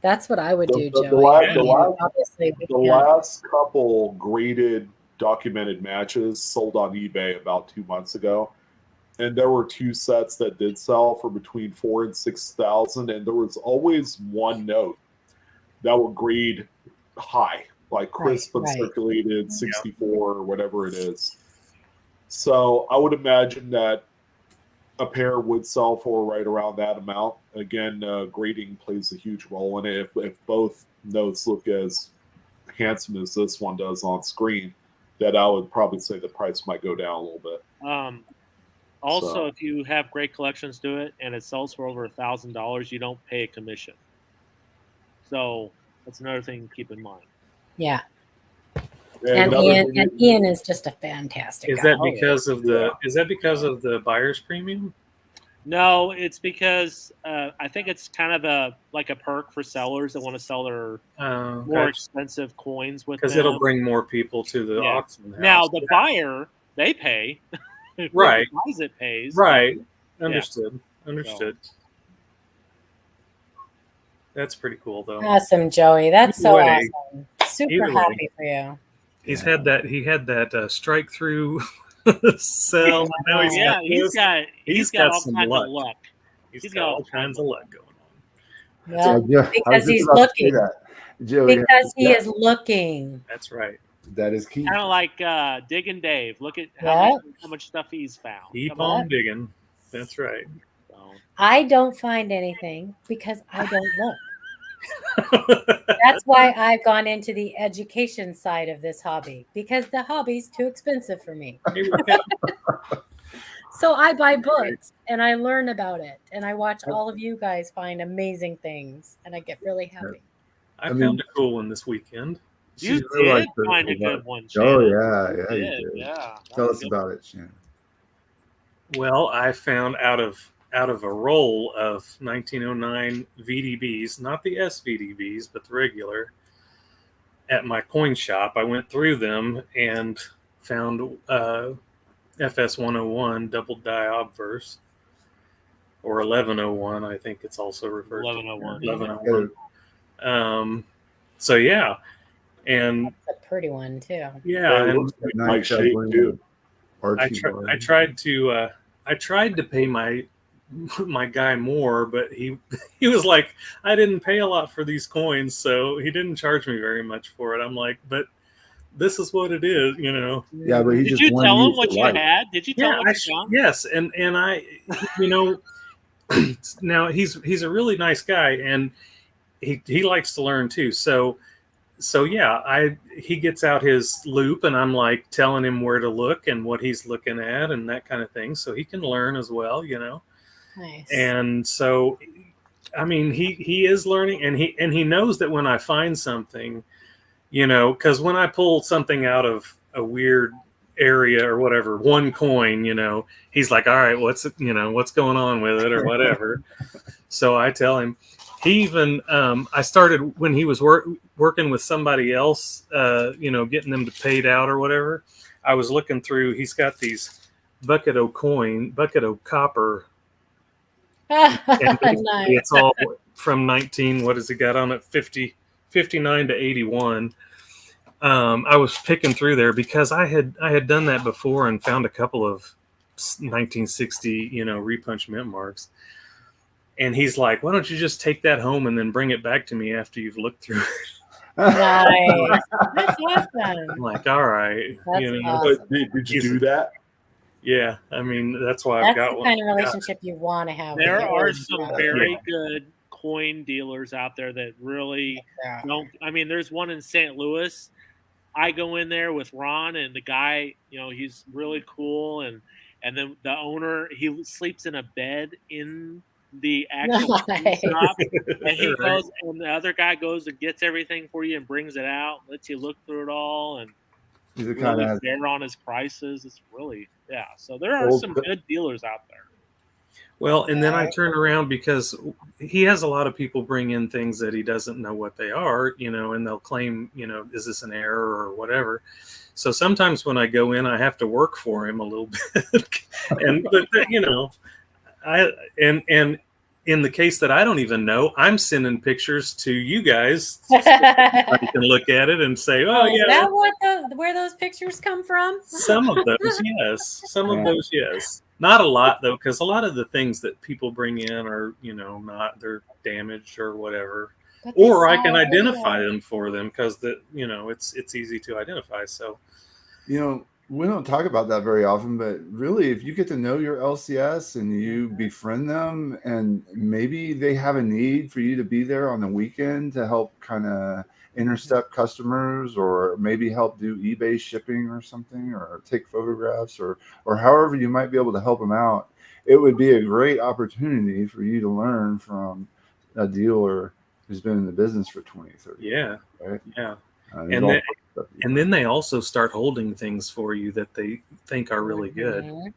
That's what I would do, Joey. The last couple graded documented matches sold on eBay about 2 months ago, and there were 2 sets that did sell for between $4,000 and $6,000, and there was always one note that would grade high, like crisp uncirculated 64 or whatever it is. So I would imagine that a pair would sell for right around that amount. Again, grading plays a huge role in it. If both notes look as handsome as this one does on screen, that I would probably say the price might go down a little bit. Also, if you have GreatCollections do it and it sells for over $1,000, you don't pay a commission. So that's another thing to keep in mind. Yeah. And Ian is just a fantastic guy. Is that because of the buyer's premium? No, it's because I think it's kind of a perk for sellers that want to sell their more expensive coins with them. Because it'll bring more people to the auction house. Now the buyer, they pay. Right. Whoever buys it pays. Right. Understood. So. That's pretty cool, though. Awesome, Joey. That's so awesome. Super happy for you. He had that strike through sell. Now he's got all kinds of luck. He's got all kinds of luck going on. Yeah, because he's looking. Because he is looking. That's right. That is key. Kind of like Digging Dave. Look at how much stuff he's found. Keep on digging. That's right. So. I don't find anything because I don't look. That's why I've gone into the education side of this hobby, because the hobby's too expensive for me. So I buy books and I learn about it and I watch all of you guys find amazing things and I get really happy. I found a cool one this weekend. You did find a good one, Shannon. Oh yeah, you did. Yeah. Tell us about it, Shannon. Well, I found out of a roll of 1909 VDBs, not the SVDBs, but the regular, at my coin shop. I went through them and found FS 101 double die obverse, or 1101, I think it's also referred 1101. to. 1101. So yeah, and that's a pretty one too. Yeah, and nice shape too. I tried to pay my guy more, but he was like, I didn't pay a lot for these coins, so he didn't charge me very much for it. I'm like, but this is what it is, Yeah, but did you tell him what you had? Did you tell him what you found? Yes, and I, now he's a really nice guy, and he likes to learn too. So yeah, he gets out his loop, and I'm like telling him where to look and what he's looking at and that kind of thing, so he can learn as well, Nice. And so, I mean, he is learning, and he knows that when I find something, because when I pull something out of a weird area or whatever, one coin, he's like, all right, what's going on with it or whatever. So I tell him, He even I started when he was working with somebody else, getting them to paid out or whatever. I was looking through. He's got these bucket o' copper, and basically Nice. it's all from 19. What has he got on it? 59 to 81. I was picking through there because I had done that before and found a couple of 1960 repunch mint marks. And he's like, "Why don't you just take that home and then bring it back to me after you've looked through it?" Nice. That's awesome. I'm like, "All right." That's awesome. Did you do that? Yeah, I mean that's why I've That's got the one. kind of relationship you want to have. There with are your some dealer. very good coin dealers out there that really Yeah. don't. I mean, there's one in St. Louis. I go in there with Ron, and the guy, he's really cool, and then the owner, he sleeps in a bed in the actual Nice. shop, and he Right. goes, and the other guy goes and gets everything for you and brings it out, lets you look through it all, and He's the kind really of fair on his prices. It's really, yeah. So there are some good dealers out there. Well, and then I turn around because he has a lot of people bring in things that he doesn't know what they are, and they'll claim, is this an error or whatever. So sometimes when I go in, I have to work for him a little bit, and in the case that I don't even know, I'm sending pictures to you guys so you can look at it and say, "Oh, Is yeah." that where those pictures come from? Some of those, yes. Some of those, yes. Not a lot though, because a lot of the things that people bring in are, they're damaged or whatever. Or I can identify them for them because it's easy to identify. So, we don't talk about that very often, but really, if you get to know your LCS and you befriend them, and maybe they have a need for you to be there on the weekend to help kind of intercept customers, or maybe help do eBay shipping or something, or take photographs, or however you might be able to help them out, it would be a great opportunity for you to learn from a dealer who's been in the business for 20, 30 years. Right? Yeah. And then they also start holding things for you that they think are really good.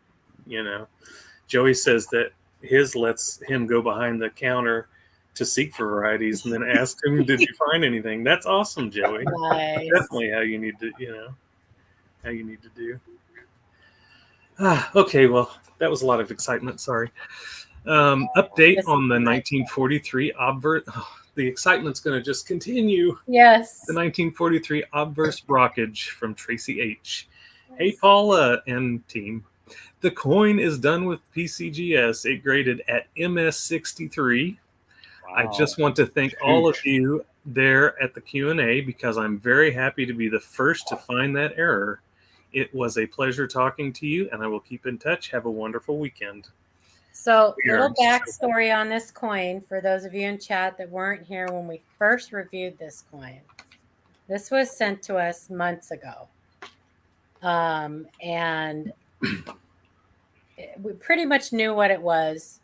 Joey says that his lets him go behind the counter to seek for varieties and then ask him, "Did you find anything?" That's awesome, Joey. Nice. Definitely how you need to, do. Okay, well, that was a lot of excitement. Sorry. Update on the 1943 obverse. The excitement's going to just continue. Yes. The 1943 obverse Brockage from Tracy H. Hey, Paula and team. The coin is done with PCGS. It graded at MS63. Wow. I just want to thank all of you there at the Q&A because I'm very happy to be the first to find that error. It was a pleasure talking to you, and I will keep in touch. Have a wonderful weekend. So, little backstory on this coin for those of you in chat that weren't here when we first reviewed this coin. This was sent to us months ago. And we pretty much knew what it was,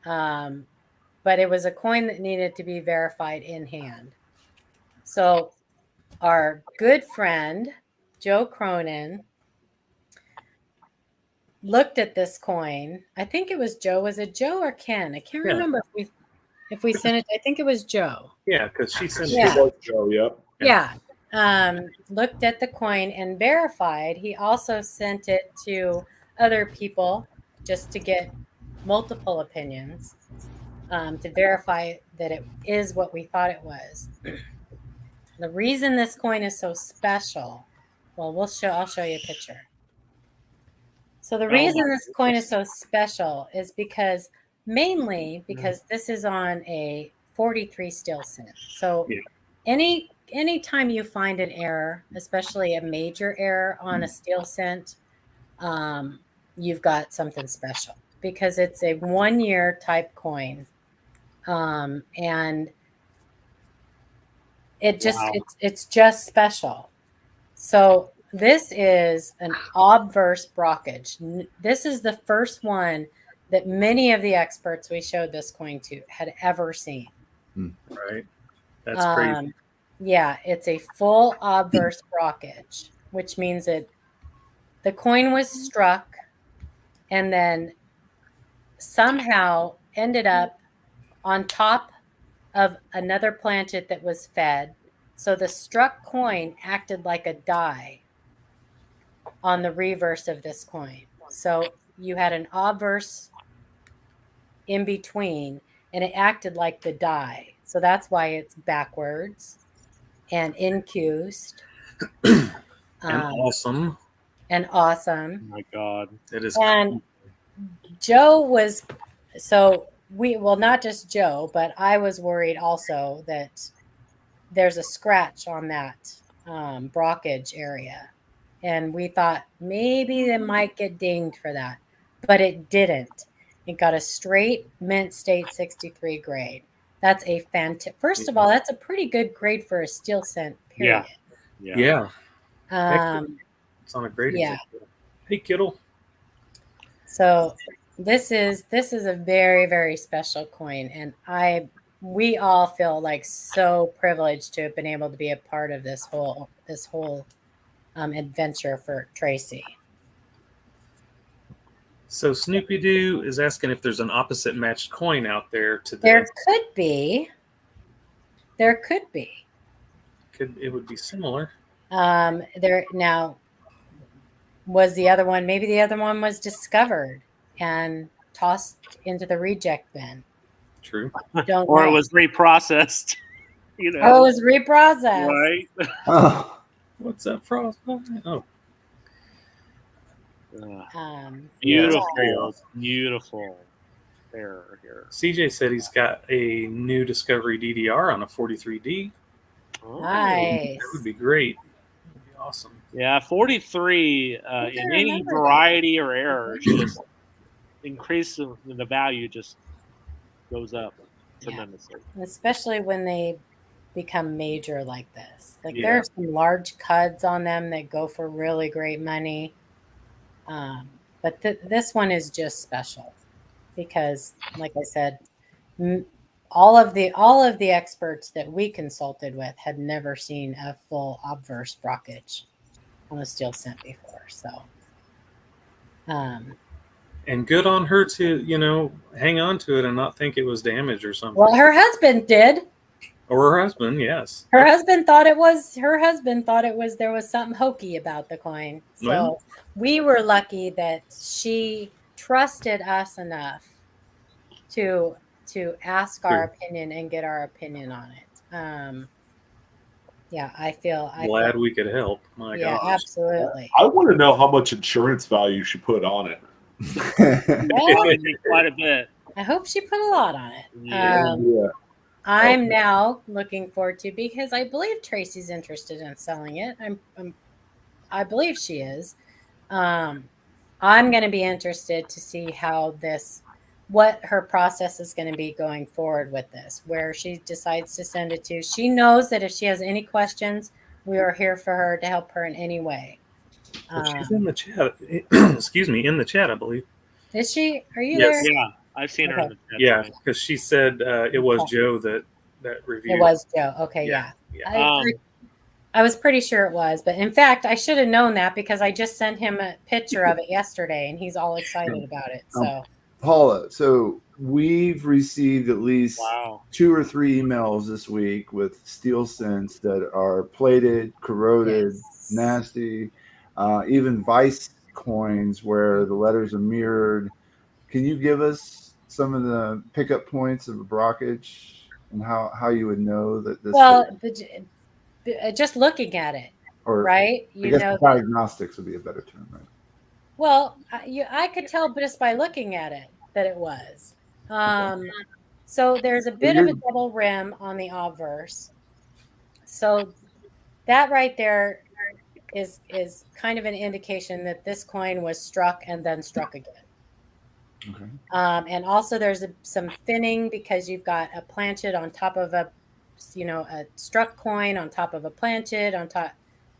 but it was a coin that needed to be verified in hand. So our good friend, Joe Cronin, looked at this coin. I think it was Joe. Was it Joe or Ken? I can't remember if we sent it. I think it was Joe. Yeah, because she sent it. It was Joe, yep. Yeah. Looked at the coin and verified. He also sent it to other people just to get multiple opinions to verify that it is what we thought it was. The reason this coin is so special, well, I'll show you a picture. So the reason this coin is so special is mainly because this is on a 43 steel cent. So any time you find an error, especially a major error on a steel cent, you've got something special because it's a 1-year type coin. And it's just special. So this is an obverse Brockage. This is the first one that many of the experts we showed this coin to had ever seen. Right. That's crazy. Yeah, it's a full obverse Brockage, which means the coin was struck and then somehow ended up on top of another planchet that was fed. So the struck coin acted like a die on the reverse of this coin. So you had an obverse in between, and it acted like the die. So that's why it's backwards and incused. And awesome. And awesome. Oh my God. It is. And Joe was, so not just Joe, but I was worried also that there's a scratch on that Brockage area. And we thought maybe it might get dinged for that, but it didn't. It got a straight mint state 63 grade. That's a fantastic. First of all, that's a pretty good grade for a steel cent. Period. Yeah. It's on a great Yeah. example. Hey, Kittle. So this is a very, very special coin, and we all feel like so privileged to have been able to be a part of this whole adventure for Tracy. So Snoopy Doo is asking if there's an opposite matched coin out there to this. There could be. It would be similar. There now was the other one. Maybe the other one was discovered and tossed into the reject bin. True. Don't Or know. it was reprocessed. You know. Oh, it was reprocessed. Right. Oh, What's that, Frost? Oh, Beautiful. Beautiful. Here. CJ said he's got a new Discovery DDR on a 43D. Oh. Nice. That would be great. That would be awesome. Yeah, 43 in any variety or error just increase the value just goes up tremendously. Especially when they become major like this. Like Yeah. there are some large cuds on them that go for really great money. But this one is just special because, like I said, all of the experts that we consulted with had never seen a full obverse Brockage on a steel cent before. So, and good on her to, hang on to it and not think it was damaged or something. well, her husband did. Or her husband, yes. Her husband thought it was there was something hokey about the coin. So Well, we were lucky that she trusted us enough to ask our opinion and get our opinion on it. Yeah, I feel glad we could help. My yeah, gosh. absolutely. I want to know how much insurance value she put on it. Well, Quite a bit. I hope she put a lot on it. Yeah. I'm now looking forward to, because I believe Tracy's interested in selling it. I believe she is. I'm going to be interested to see what her process is going to be going forward with this, where she decides to send it to. She knows that if she has any questions, we are here for her to help her in any way. Well, she's in the chat. Excuse me, in the chat, I believe. Is she? Are you Yes. there? Yeah, I've seen her in the chat. Yeah, because she said it was Joe that reviewed. It was Joe. Okay, yeah. I was pretty sure it was, but in fact, I should have known that because I just sent him a picture of it yesterday, and he's all excited about it. So, Paula, so we've received at least 2 or 3 emails this week with steel cents that are plated, corroded, nasty, even vice coins where the letters are mirrored. Can you give us some of the pickup points of a Brockage and how you would know that this? Well, just looking at it, or right? I guess diagnostics would be a better term, right? Well, I could tell just by looking at it that it was. So there's a bit of a double rim on the obverse. So that right there is kind of an indication that this coin was struck and then struck again. Okay. And also there's some thinning because you've got a planchet on top of a struck coin on top of a planchet on top.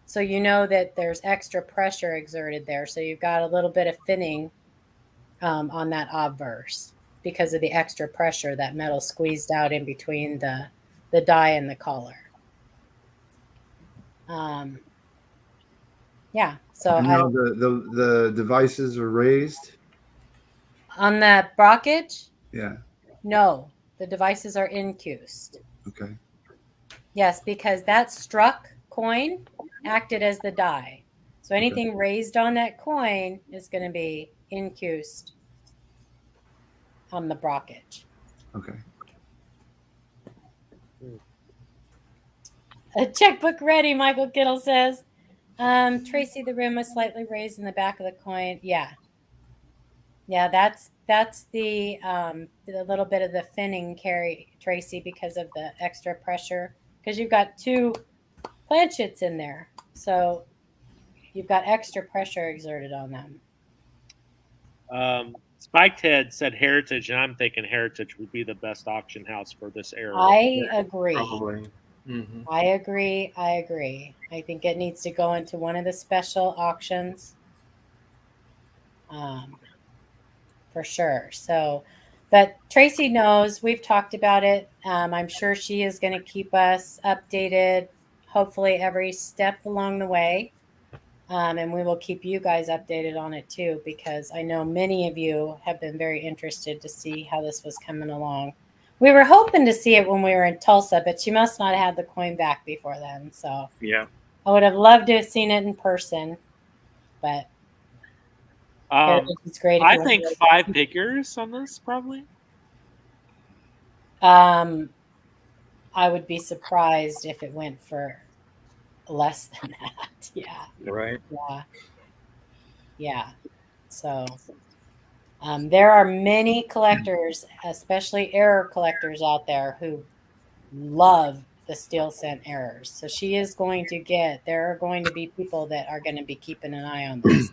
So you know that there's extra pressure exerted there. So you've got a little bit of thinning on that obverse because of the extra pressure that metal squeezed out in between the die and the collar. Yeah. So now the devices are raised on the Brockage. Yeah. No, the devices are incused. Okay. Yes, because that struck coin acted as the die. So anything raised on that coin is going to be incused on the Brockage. Okay. A checkbook ready, Michael Kittle says. Tracy, the rim was slightly raised in the back of the coin. Yeah. Yeah, that's the little bit of the finning carry, Tracy, because of the extra pressure. Because you've got two planchets in there. So you've got extra pressure exerted on them. Spiked Head said Heritage, and I'm thinking Heritage would be the best auction house for this era. I agree. Probably. Mm-hmm. I agree. I think it needs to go into one of the special auctions. For sure. So, but Tracy knows, we've talked about it. I'm sure she is going to keep us updated, hopefully every step along the way. And we will keep you guys updated on it too, because I know many of you have been very interested to see how this was coming along. We were hoping to see it when we were in Tulsa, but she must not have had the coin back before then. So Yeah. I would have loved to have seen it in person, but it's great. I think 5 figures on this probably. I would be surprised if it went for less than that. Yeah. Right. Yeah. Yeah. So there are many collectors, especially error collectors out there, who love the steel cent errors. So there are going to be people that are going to be keeping an eye on this.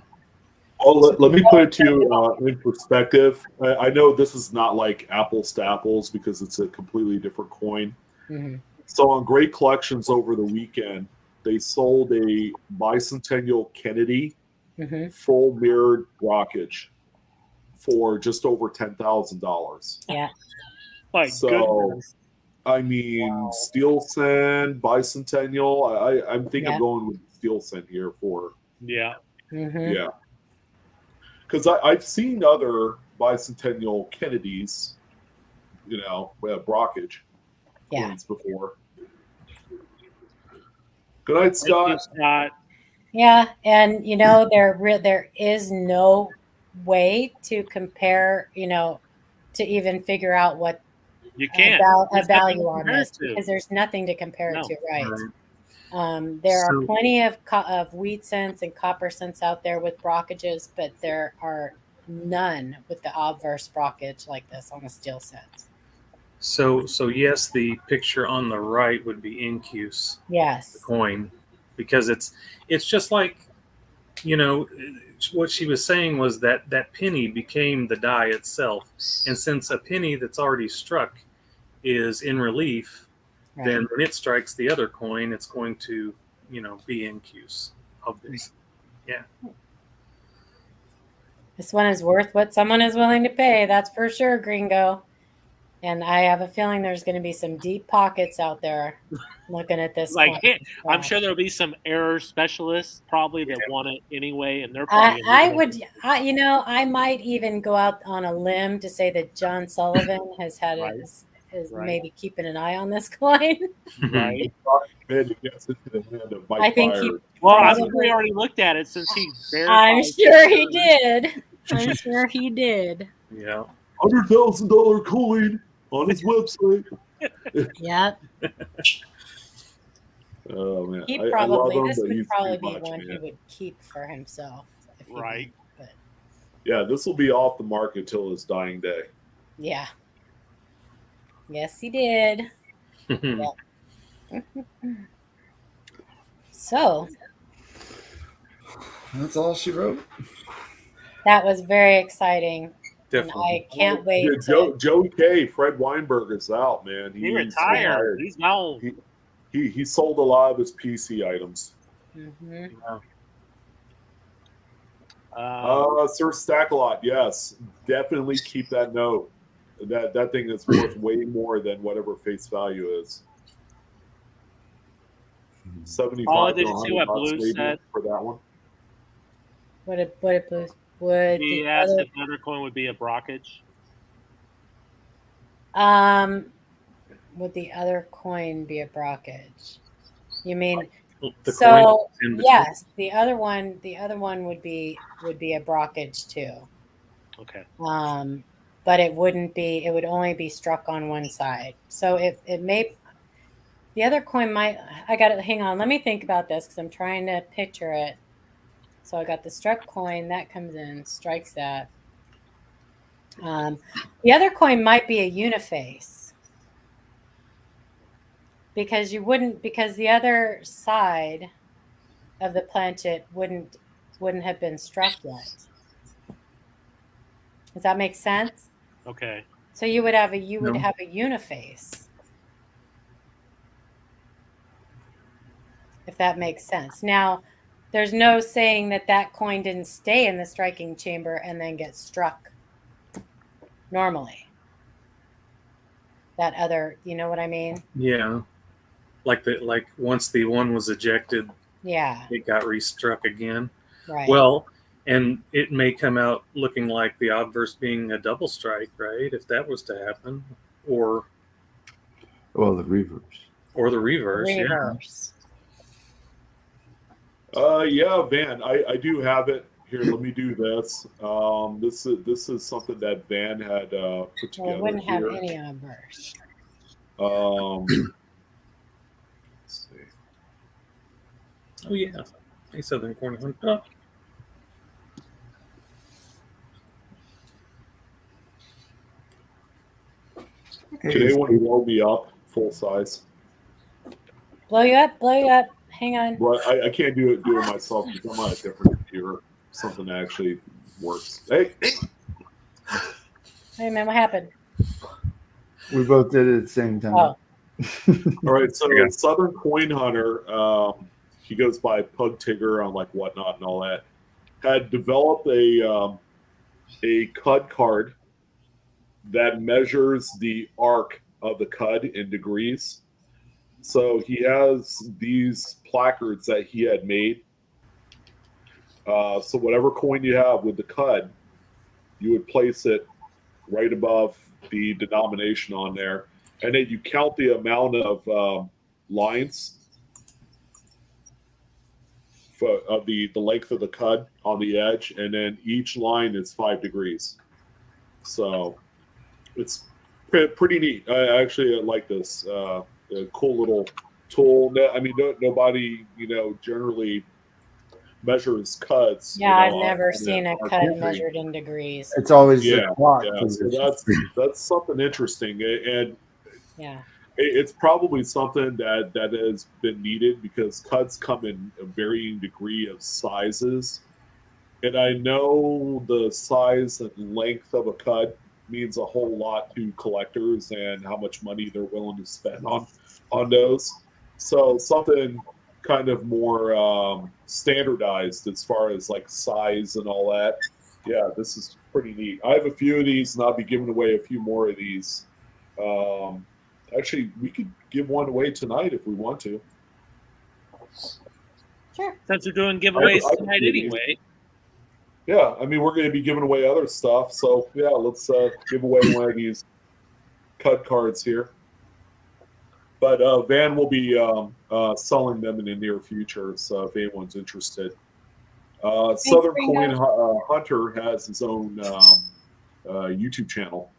Oh, let me put it to you in perspective. I know this is not like apples to apples because it's a completely different coin. Mm-hmm. So on GreatCollections over the weekend, they sold a bicentennial Kennedy full mirrored Brockage for just over $10,000. Yeah. Goodness. I mean, steel cent, bicentennial. I'm thinking of going with steel cent here for yeah. Mm-hmm. Yeah. Because I've seen other bicentennial Kennedys, Brockage coins before. Good night, Scott. Yeah, and there is no way to compare, to even figure out what you can't a value on this, because there's nothing to compare it to, right? There are plenty of wheat cents and copper cents out there with Brockages, but there are none with the obverse Brockage like this on a steel cent. So yes, the picture on the right would be incuse. Yes. The coin, because it's just like, what she was saying was that penny became the die itself, and since a penny that's already struck is in relief, then when it strikes the other coin, it's going to, be incuse of this. Yeah. This one is worth what someone is willing to pay. That's for sure, Gringo. And I have a feeling there's going to be some deep pockets out there looking at this. I'm sure there'll be some error specialists probably that want it anyway, and they're probably. I might even go out on a limb to say that John Sullivan has had is maybe keeping an eye on this coin. Right. I think I think we already looked at it since he verified. I'm sure he did. I'm sure he did. Yeah. $100,000 coin on his website. Yep. Oh man, this would probably be one he would keep for himself. Right. Yeah, this will be off the market till his dying day. Yeah. Yes, he did. So that's all she wrote. That was very exciting. Definitely. And I can't wait. Yeah, Joey K. Fred Weinberg is out, man. He retired. He's gone. He sold a lot of his PC items. Mm-hmm. Sir Stackalot, yes, definitely keep that note. That thing is worth way more than whatever face value is. 75. Did you see what Blue said for that one? What did Blue? He asked if another coin would be a Brockage. would the other coin be a Brockage? You mean The so? coin in between. Yes, the other one would be a Brockage too. Okay. But it wouldn't be. It would only be struck on one side. So it may. The other coin might. I got to hang on. Let me think about this because I'm trying to picture it. So I got the struck coin that comes in, strikes that. The other coin might be a uniface because the other side of the planchet wouldn't have been struck yet. Does that make sense? Okay. So you would have a uniface, if that makes sense. Now, there's no saying that coin didn't stay in the striking chamber and then get struck normally. That other, you know what I mean? Yeah. Like once the one was ejected, Yeah. it got restruck again. Right. Well, and it may come out looking like the obverse being a double strike, right? If that was to happen, or the reverse. Or the reverse. Reverse. Yeah, Van, I do have it here. Let me do this. This is something that Van had put together. Well, it wouldn't have here. any obverse. Let's see. Oh yeah, a Southern Corn Hunt. Oh. Can anyone blow me up full size? Blow you up. Hang on. Well, I can't do it myself because I'm on a different computer. Something that actually works. Hey. Wait a minute, what happened? We both did it at the same time. Oh. All right, so Southern Coin Hunter, he goes by Pug Tigger on like Whatnot and all that, had developed a cud card that measures the arc of the cud in degrees. So he has these placards that he had made. So whatever coin you have with the cud, you would place it right above the denomination on there. And then you count the amount of lines of the length of the cud on the edge, and then each line is 5 degrees. So it's pretty neat. I actually like this. A cool little tool. I mean, nobody, generally measures cuds. Yeah, I've never seen a cud measured in degrees. It's always the clock. Yeah. So that's something interesting, and yeah, it's probably something that has been needed because cuds come in a varying degree of sizes, and I know the size and length of a cud means a whole lot to collectors and how much money they're willing to spend on those. So something kind of more standardized as far as like size and all that. Yeah, this is pretty neat. I have a few of these, and I'll be giving away a few more of these. Actually, we could give one away tonight if we want to. sure. Since we're doing giveaways tonight anyway. Yeah, I mean, we're going to be giving away other stuff. So, yeah, let's give away one of these cud cards here. But Van will be selling them in the near future, so if anyone's interested. Southern Coin Hunter has his own YouTube channel.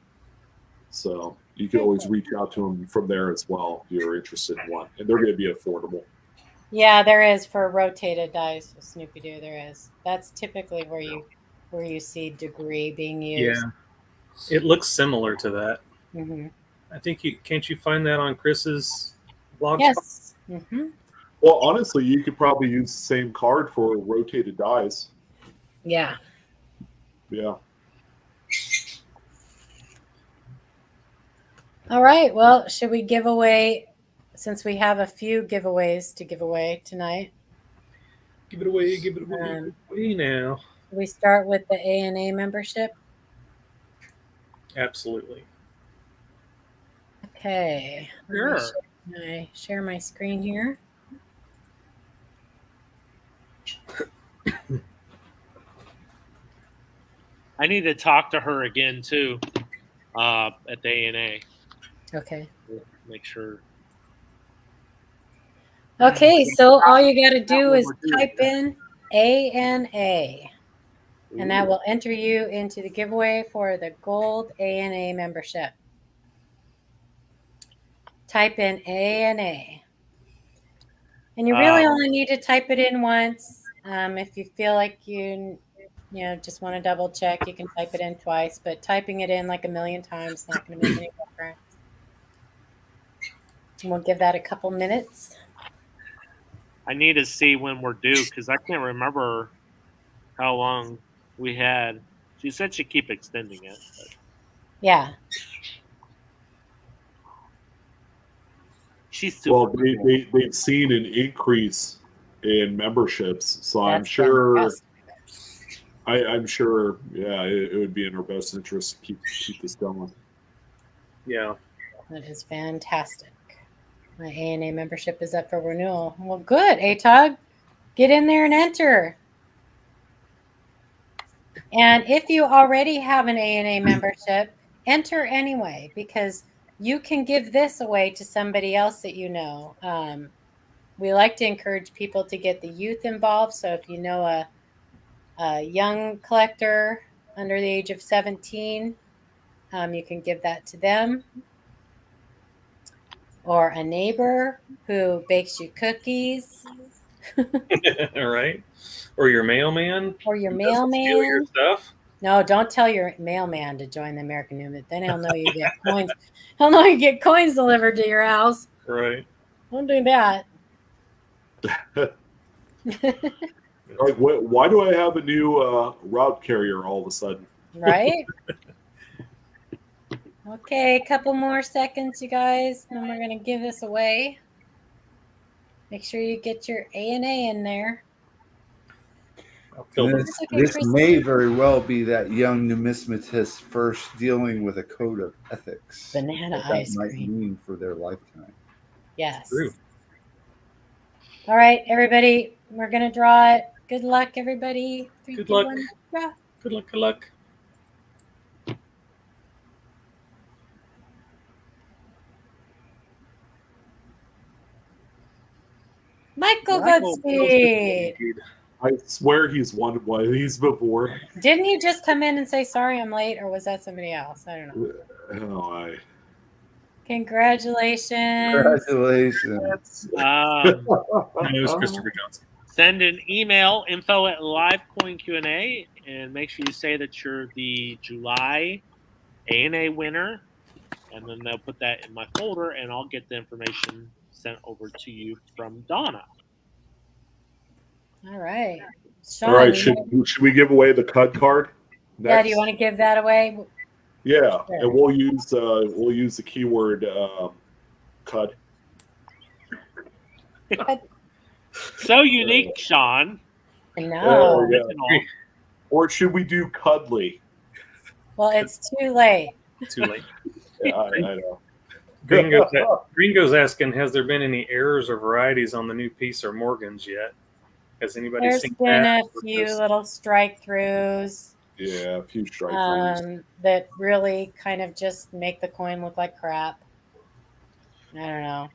So you can always reach out to him from there as well if you're interested in one. And they're going to be affordable. Yeah, there is for rotated dice with Snoopy Doo. There is. That's typically where you see degree being used. Yeah, it looks similar to that. Mm-hmm. I think can't you find that on Chris's blog? Yes. Mm-hmm. Well, honestly, you could probably use the same card for rotated dice. Yeah. Yeah. All right. Well, should we give away, since we have a few giveaways to give away tonight? Give it away now. We start with the ANA membership. Absolutely. Okay. Sure. Can I share my screen here? I need to talk to her again too at the ANA. Okay. make sure. Okay, so all you got to do what is we're doing. type in ANA, and that Ooh. will enter you into the giveaway for the gold ANA membership. Type in ANA. And you really only need to type it in once. If you feel like you just want to double check, you can type it in twice, but typing it in like a million times is not going to make any difference. And we'll give that a couple minutes. I need to see when we're due because I can't remember how long we had. She said she'd keep extending it. But Yeah. she's super cool. they've seen an increase in memberships, so I'm That's sure. fantastic. I'm sure. Yeah, it would be in our best interest to keep this going. Yeah. That is fantastic. My ANA membership is up for renewal. Well, good, ATOG. Get in there and enter. And if you already have an ANA membership, enter anyway, because you can give this away to somebody else that you know. We like to encourage people to get the youth involved. So if you know a young collector under the age of 17, you can give that to them. Or a neighbor who bakes you cookies. All right. Or your mailman. Or your who doesn't steal your mailman. stuff. No, don't tell your mailman to join the American Numismatic. Then he'll know you get coins. He'll know you get coins delivered to your house. Right. Don't do that. Like, why do I have a new route carrier all of a sudden? Right? Okay, a couple more seconds, you guys. Then we're going to give this away. Make sure you get your ANA in there. This may very well be that young numismatist's first dealing with a code of ethics. Banana that ice might cream. mean for their lifetime. Yes. True. All right, everybody. We're going to draw it. Good luck, everybody. 3, Good 2, luck. 1, draw. Good luck. Good luck. Michael Goodspeed. I swear he's won one of these before. Didn't you just come in and say, sorry, I'm late, or was that somebody else? I don't know. Oh, Congratulations. Congratulations. It was Christopher Johnson. Send an email, info@livecoinqa, and make sure you say that you're the July ANA winner, and then they'll put that in my folder, and I'll get the information sent over to you from Donna. All right. Sean, all right. Should we give away the cud card next? Yeah, do you want to give that away? Yeah, Sure. and we'll use the keyword cud. So unique, Sean. No. Or should we do cuddly? Well, it's too late. Too late. Yeah, I know. Gringo's asking, has there been any errors or varieties on the new piece or Morgans yet? Has anybody There's seen been that? a few little strike throughs. Yeah, a few strike throughs. That really kind of just make the coin look like crap. I don't know.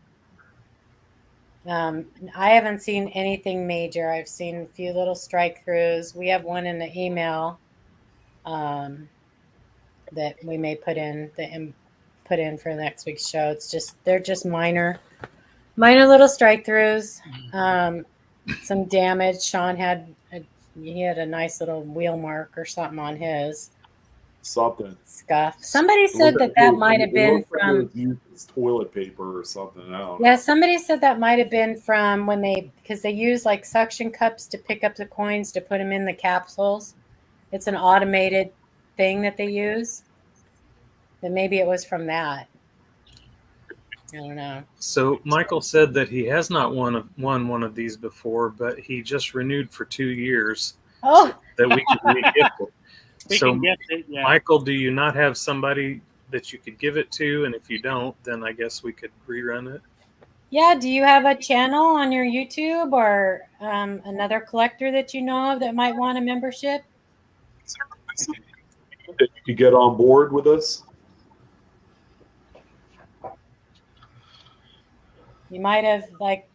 I haven't seen anything major. I've seen a few little strike throughs. We have one in the email that we may put in for next week's show. They're just minor little strike throughs. Some damage. Sean had a nice little wheel mark or something on his. Something. Scuff. Somebody said that might have been from toilet paper or something. I don't know. Yeah, somebody said that might have been from because they use like suction cups to pick up the coins to put them in the capsules. It's an automated thing that they use. Then maybe it was from that. I don't know. So Michael said that he has not won one of these before, but he just renewed for 2 years. Oh, that we could re-gift it. So, gift it, yeah. Michael, do you not have somebody that you could give it to? And if you don't, then I guess we could rerun it. Yeah. Do you have a channel on your YouTube or another collector that you know of that might want a membership? That you get on board with us? You might have like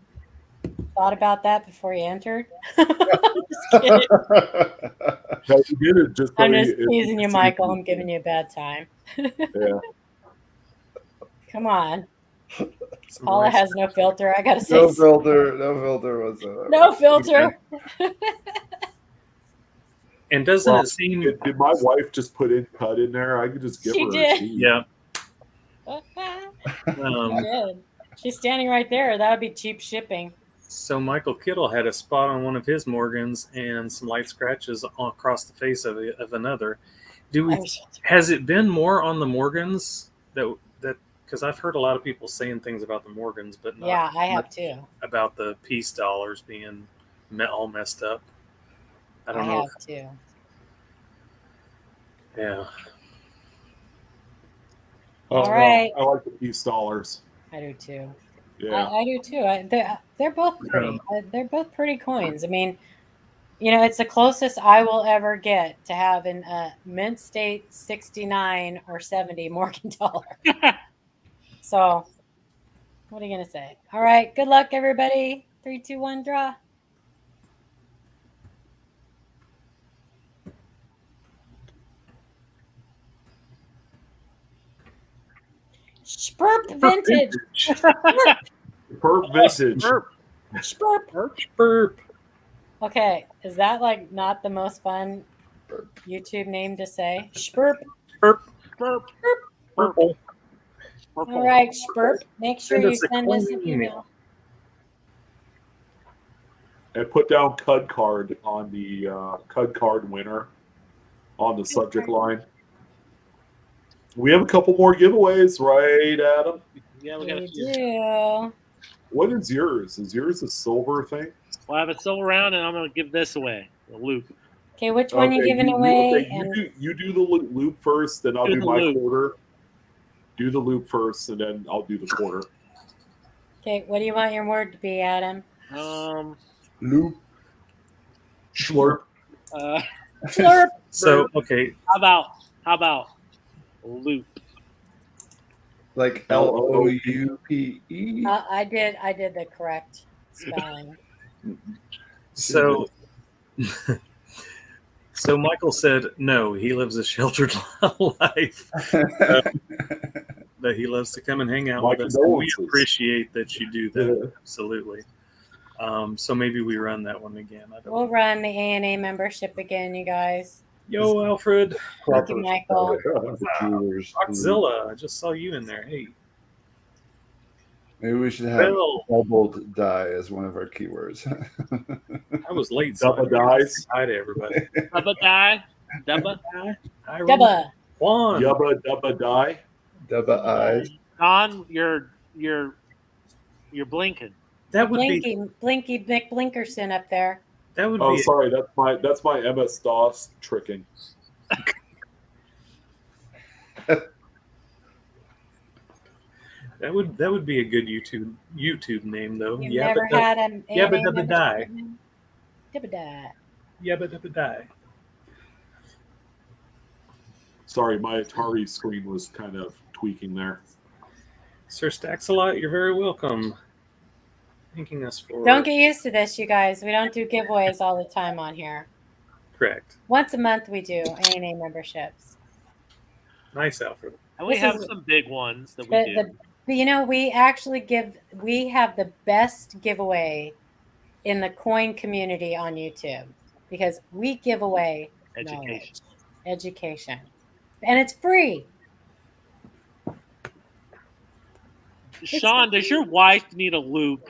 thought about that before you entered. Just kidding. No, you did it just. I'm so just it- teasing you, it's Michael. easy. I'm giving you a bad time. Yeah. Come on. Some Paula rice. has no filter. I gotta say No filter whatsoever. no filter. And doesn't Well, it seem? Did my wife just put in cut in there? I could just give She her did. a sheet. Yeah. She did. She's standing right there. That would be cheap shipping. So Michael Kittle had a spot on one of his Morgans and some light scratches across the face of another. Has it been more on the Morgans that because I've heard a lot of people saying things about the Morgans, but not Yeah, I have much too. about the peace dollars being all messed up. I don't know. have too. Yeah. All right. I like the peace dollars. I do too. Yeah. I do too. They're both pretty. They're both pretty coins. I mean, you know, it's the closest I will ever get to having a mint state 69 or 70 Morgan dollar. So, what are you gonna say? All right. Good luck, everybody. 3, 2, 1, draw. Spurp vintage. Perp vintage. Burp. Okay, is that like not the most fun YouTube name to say? Spurp. Purple. All right, Spurp. Make sure Send you us a send us clean an email. And put down cud card on the cud card winner on the subject line. We have a couple more giveaways, right, Adam? Yeah, we got a We few. do. What is yours? Is yours a silver thing? Well, I have it still around, and I'm going to give this away. A loop. Okay, which one you giving away? You do the loop first, then I'll Do do the my loop. quarter. Do the loop first, and then I'll do the quarter. Okay, what do you want your word to be, Adam? Loop. Slurp. Slurp. So okay, How about loop? Like L-O-U-P-E. I did the correct spelling. so so Michael said no. He lives a sheltered life. That he loves to come and hang out My with us. And we condolences. appreciate that you do that. Yeah. Absolutely. So maybe we run that one again. I don't We'll know. run the ANA membership again, you guys. Yo, Alfred. Thank you, Michael. Jewelers. Rockzilla. I just saw you in there. Hey. Maybe we should have Bill. doubled die as one of our keywords. I was late. So Double dice. Hi to everybody. Dubba die. Dubba. Hi, Dubba. Juan. Yubba dubba die. Double eyes. Don, you're blinking. That would be. Blinky Nick Blinkerson up there. That would Oh, be. sorry, that's my MS DOS tricking. That would be a good YouTube name though. You've never had an Yabba ANA dabba die. membership? Dabba die. Yabba dabba die. Sorry, my Atari screen was kind of tweaking there. Sir Staxalot, you're very welcome. Thanking us for. Don't get used to this, you guys. We don't do giveaways all the time on here. Correct. Once a month we do ANA memberships. Nice, Alfred. And we This have is- some big ones that we do. But you know, we have the best giveaway in the coin community on YouTube because we give away education, and it's free. Sean, does your wife need a loop?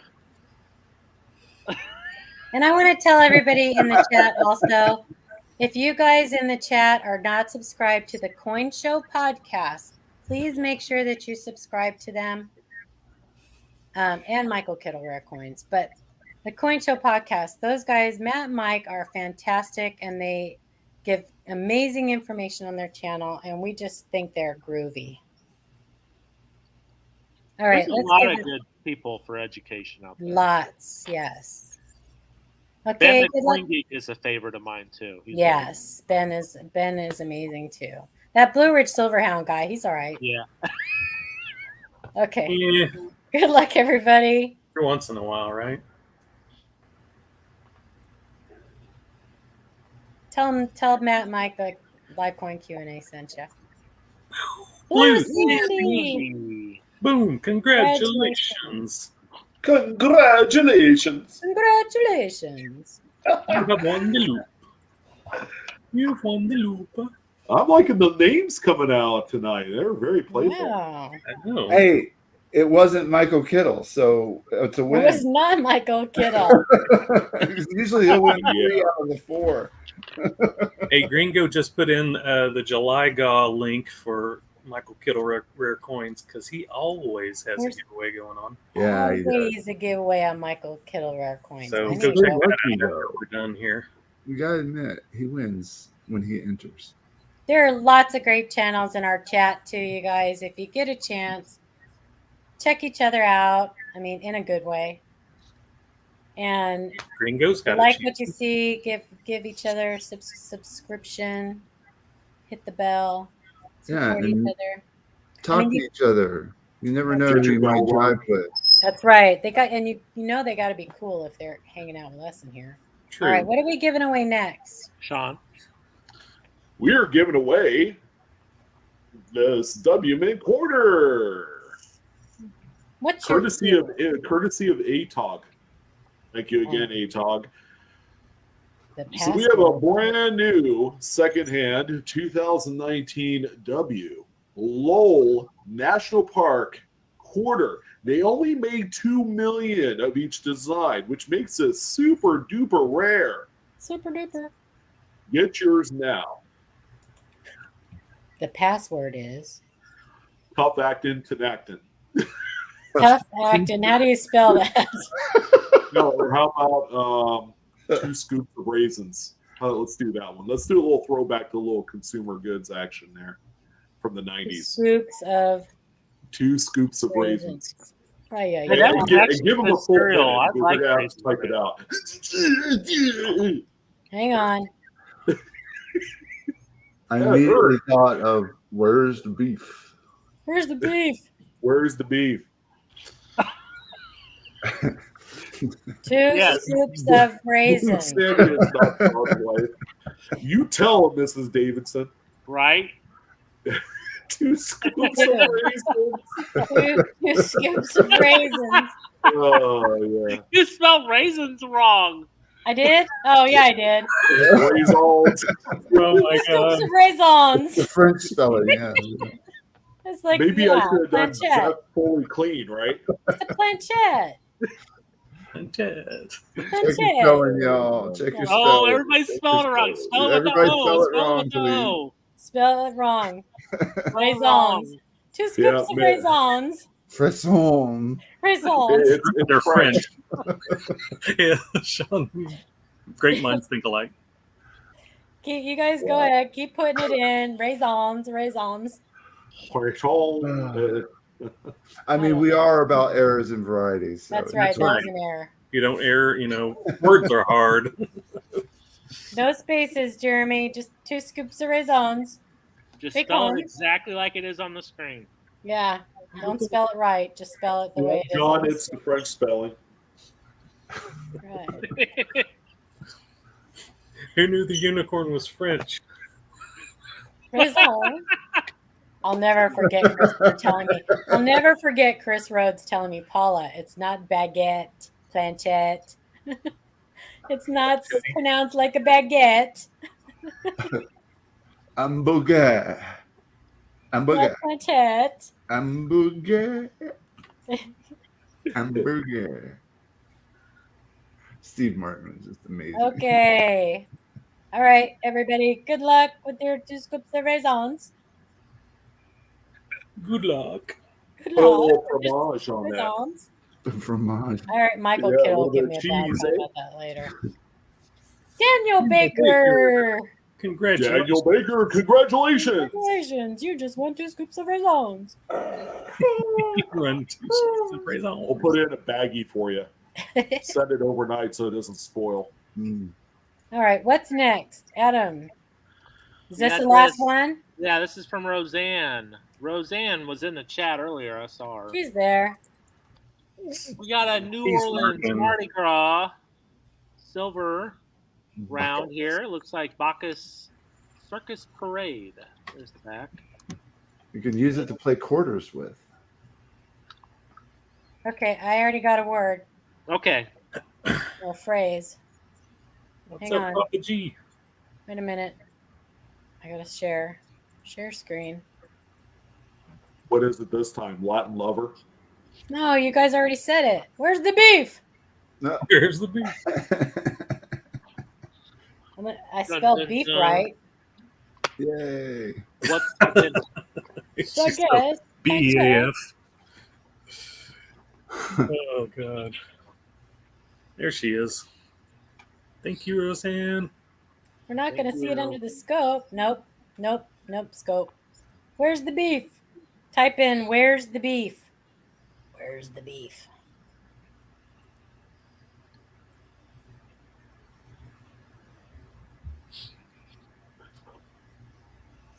And I want to tell everybody in the chat also, if you guys in the chat are not subscribed to the Coin Show podcast, please make sure that you subscribe to them. And Michael Kittle Rare Coins. But the Coin Show podcast, those guys, Matt and Mike, are fantastic, and they give amazing information on their channel, and we just think they're groovy. All right, There's a lot of good people for education out there. Lots, yes. Ben Okay, the good luck. Coin Geek is a favorite of mine too. He's Yes, Ben is amazing too. That Blue Ridge Silverhound guy, he's all right. Yeah. Okay. Yeah. Good luck, everybody. For once in a while, right? Tell Matt Mike the Litecoin Q&A sent you. Blue Sandy. Boom! Congratulations! Congratulations! Congratulations. You have won the loop. You've won the loop. I'm liking the names coming out tonight. They're very playful. Wow. I know. Hey, it wasn't Michael Kittle, so it's a It win. was not Michael Kittle. Usually he'll win 3 out of the 4. Hey, Gringo just put in the July GAW link for Michael Kittle rare coins because he always has a giveaway going on. Yeah, he does. Always a giveaway on Michael Kittle rare coins. So I go need check to- that out after we're done here. You gotta admit, he wins when he enters. There are lots of great channels in our chat too, you guys. If you get a chance, check each other out. I mean, in a good way. And Gringo's got like a what you see, give each other a subscription, hit the bell, support each and other. talk mean, to each other. You never know Get who your you might bell drive rung. with. That's right. They got, and you know they got to be cool if they're hanging out with us in here. True. All right, what are we giving away next? Sean. We are giving away this W-Mint quarter, What's your courtesy of ATOG. Thank you again, ATOG. the So we have a password? brand new secondhand 2019 W Lowell National Park quarter. They only made 2 million of each design, which makes it super duper rare. Super duper. Get yours now. The password is Tough actin' Tenactin. tough acting. How do you spell that? No, or how about 2 scoops of raisins? Let's do that one. Let's do a little throwback to a little consumer goods action there from the 90s. Scoops of 2 scoops of raisins. Oh, yeah, Hey, yeah. that's And actually give them a good full cereal. minute. I We're like gonna have raisins. to type it out. Hang on. I Yeah, immediately thought of where's the beef? Where's the beef? Where's the beef? 2 scoops of raisins. Sandy is not God's wife. You tell him, Mrs. Davidson. Right? 2 scoops of raisins. 2 scoops of raisins. Oh, yeah. You spelled raisins wrong. I did? Oh, yeah, I did. Raisins. Oh my 2 scoops god. of raisins. The French spelling, yeah. It's like, Maybe yeah, I should have done planchette. that fully clean, right? It's a planchette. Fantastic. Check your Planchette. spelling, y'all. Check your spelling. Oh, everybody's Check spelling it your wrong. spelling. Spell it with the Everybody O. spell it Spell it wrong, with the please. O. Spell it wrong. Spell it Raisins. wrong. 2 scoops Yeah, of man. raisins. Frisson. Raisins. It's They're French. French. Yeah, Sean. Great minds think alike. You guys go ahead. Keep putting it in. Raisins. Raisins. I mean, we are about errors and varieties. So That's right. That's That right. was an error. You don't err, words are hard. No spaces, Jeremy. Just 2 scoops of raisins. Just Big spell ones. it exactly like it is on the screen. Yeah. Don't spell it right. Just spell it the way it is. John, on the it's the French spelling. screen. Right. Who knew the unicorn was French? Raisin. I'll never forget Chris Rhodes telling me. I'll never forget Chris Rhodes telling me, Paula, it's not baguette, planchette. It's not pronounced like a baguette. Hamburger. Hamburger. Not planchette. Hamburger. Hamburger. Steve Martin is just amazing. Okay. All right, everybody. Good luck with your 2 scoops of raisins. Good luck. Good Put a luck. little fromage on that. Raisins. The fromage. All right, Michael Yeah, a Kittle will little give bit me a of bad cheese, time eh? about that later. Daniel Baker. Congratulations. Daniel Baker, congratulations. Congratulations. You just won 2 scoops of raisins. Run 2 scoops of raisins. We'll put it in a baggie for you. Send it overnight so it doesn't spoil. Mm. All right, what's next? Adam. Is this Yeah, the last this- one? Yeah, this is from Roseanne. Roseanne was in the chat earlier. I saw her. She's there. We got a New He's Orleans working. Mardi Gras silver round here. It looks like Bacchus Circus Parade. There's the back. You could use it to play quarters with. Okay, I already got a word Okay. or a phrase. What's Hang up, on. Papa G? Wait a minute. I gotta share screen. What is it this time? Latin lover? No, you guys already said it. Where's the beef? No. Here's the beef. I spelled beef right. Yay. What's the So I She spelled guess. BEAF. Oh, God. There she is. Thank you, Roseanne. We're not Thank gonna see it you. under the scope. Nope. Scope. Where's the beef? Type in where's the beef? Where's the beef?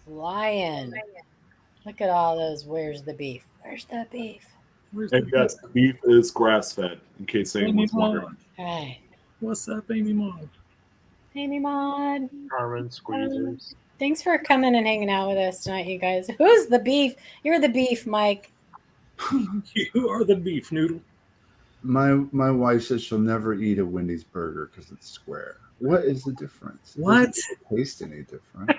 Flying. Look at all those where's the beef? Where's the beef? Where's And the yes, the beef is grass fed, in case anyone's wondering. All right. What's up, Amy Maud? Amy Maud. Carmen Squeezers? Thanks for coming and hanging out with us tonight, you guys. Who's the beef? You're the beef, Mike. You are the beef noodle. My wife says she'll never eat a Wendy's burger because it's square. What is the difference? It What? doesn't taste any different.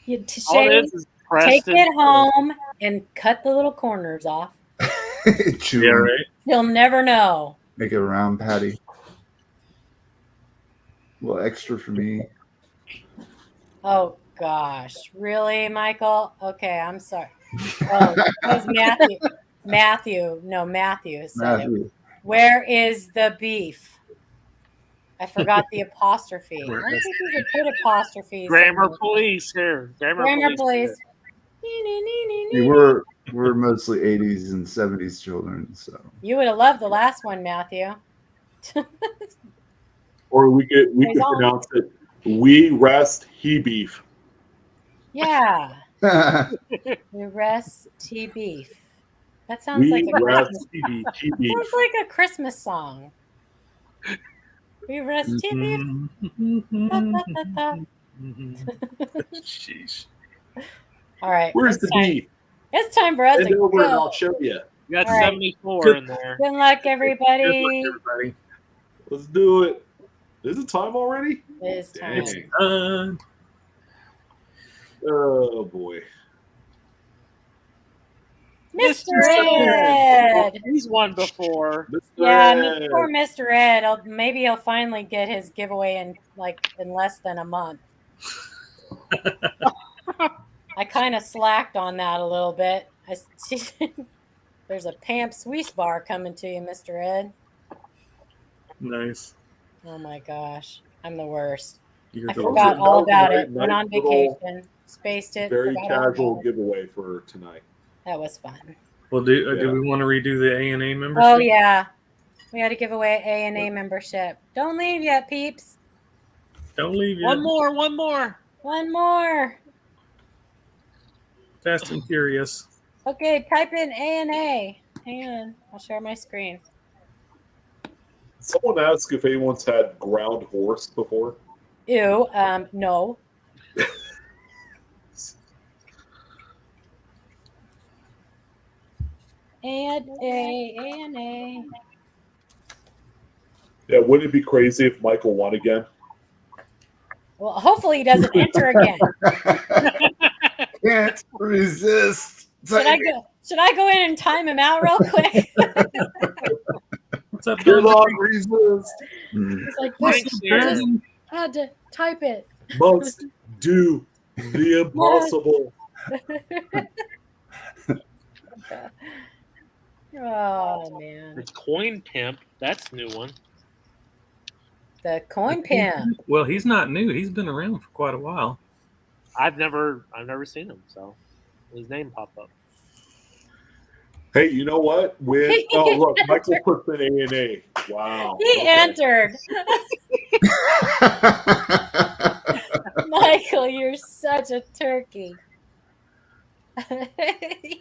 You All this is pressed take in- it home and cut the little corners off. Chew Yeah, on- right? You'll never know. Make it a round patty. A little extra for me. Oh gosh, really, Michael? Okay, I'm sorry. Oh, that was Matthew. Matthew said it. Matthew. Where is the beef? I forgot the apostrophe. I don't think you could put apostrophes. Grammar in- police here. Grammar police. We're mostly 80s and 70s children, so You would have loved the last one, Matthew. Or we could He's on. pronounce it we rest he beef. Yeah, the rest tea beef. That sounds We like a rest Christmas, he beef. sounds like a Christmas song. We rest tea beef. Da, da, da, da. Sheesh. All right. Where's it's the time. beef? It's time for us Send to it over and go. I'll show you. You got All right. 74 Good. in there. Good luck, everybody. Good luck, everybody. Let's do it. Is it time already? It's time. Dang. Oh boy. Mr. Mr. Ed. He's won before. Mr. Yeah, Ed. poor Mr. Ed. Maybe he'll finally get his giveaway in less than a month. I kind of slacked on that a little bit. I see there's a Pamp Swiss bar coming to you, Mr. Ed. Nice. Oh my gosh, I'm the worst. You're I the forgot That all was a about nice- it. Went nice on little, vacation, spaced it. Very forgot all casual about it. giveaway for tonight. That was fun. Well, do Yeah. we want to redo the A&A membership? Oh yeah, we got to give away A&A membership. Don't leave yet, peeps. Don't leave yet. One more. One more. Fast and Furious. Okay, type in A&A. Hang on, I'll share my screen. Someone asked if anyone's had ground horse before. Ew. No. A&A. Yeah, wouldn't it be crazy if Michael won again? Well, hopefully he doesn't enter again. Can't resist. Should I go in and time him out real quick? What's up, Cannot Don? resist. Mm. It's like Thanks, I just had to type it. Must do the impossible. Oh man, It's Coin Pimp. That's a new one. the coin pin. Well, he's not new. He's been around for quite a while. I've never seen him, so his name popped up. Hey, you know what? Oh, look, Michael puts in A&A. Wow. He Okay. entered. Michael, you're such a turkey.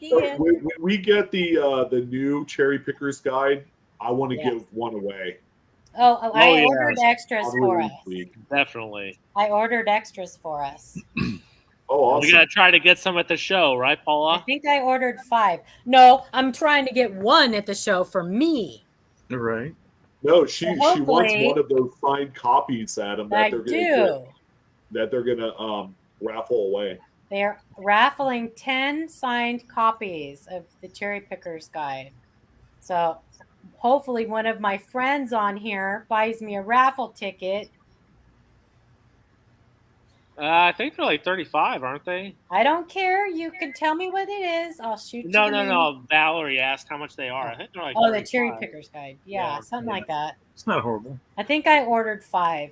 Yeah. When we get the new cherry pickers guide, I want to Yes. give one away. I yes. ordered extras on for release us. week. Definitely. I ordered extras for us. Oh, awesome! We got to try to get some at the show, right, I Paula? think I ordered 5. No, I'm trying to get 1 at the show for me. Right. No, she wants hopefully- one of those signed copies, Adam, that I they're gonna do. they're gonna raffle away. They're raffling 10 signed copies of the Cherry Pickers Guide. So hopefully one of my friends on here buys me a raffle ticket. I think they're like 35, aren't they? I don't care. You can tell me what it is. I'll shoot you. No. Valerie asked how much they are. I think they're like Oh, 35. the Cherry Pickers Guide. Yeah, something like that. It's not horrible. I think I ordered 5.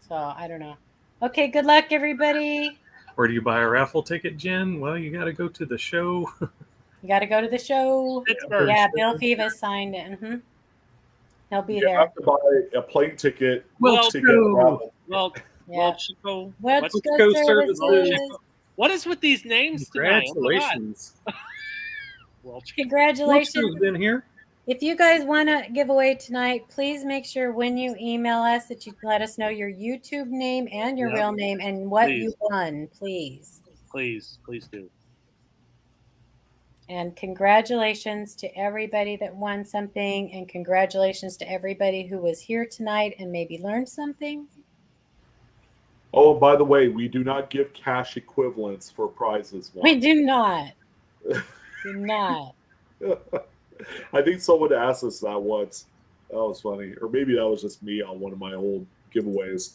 So I don't know. Okay, good luck, everybody. Where do you buy a raffle ticket, Jen? Well, you got to go to the show. You got to go to the show. Pittsburgh. Yeah, Bill Fivas signed it. He'll be You there. have to buy a plane ticket Well, to get the raffle. Well, Yeah. Chico, What's what's- good Go services? services. what is with these names tonight? Oh my God. Congratulations. Well, Chico, Congratulations. Who's been here? If you guys want to give away tonight, please make sure when you email us that you let us know your YouTube name and your Yep. real name and what Please. you won, please. please do. And congratulations to everybody that won something, and congratulations to everybody who was here tonight and maybe learned something. Oh, by the way, we do not give cash equivalents for prizes. We do not. Do not. I think someone asked us that once. That was funny. Or maybe that was just me on one of my old giveaways.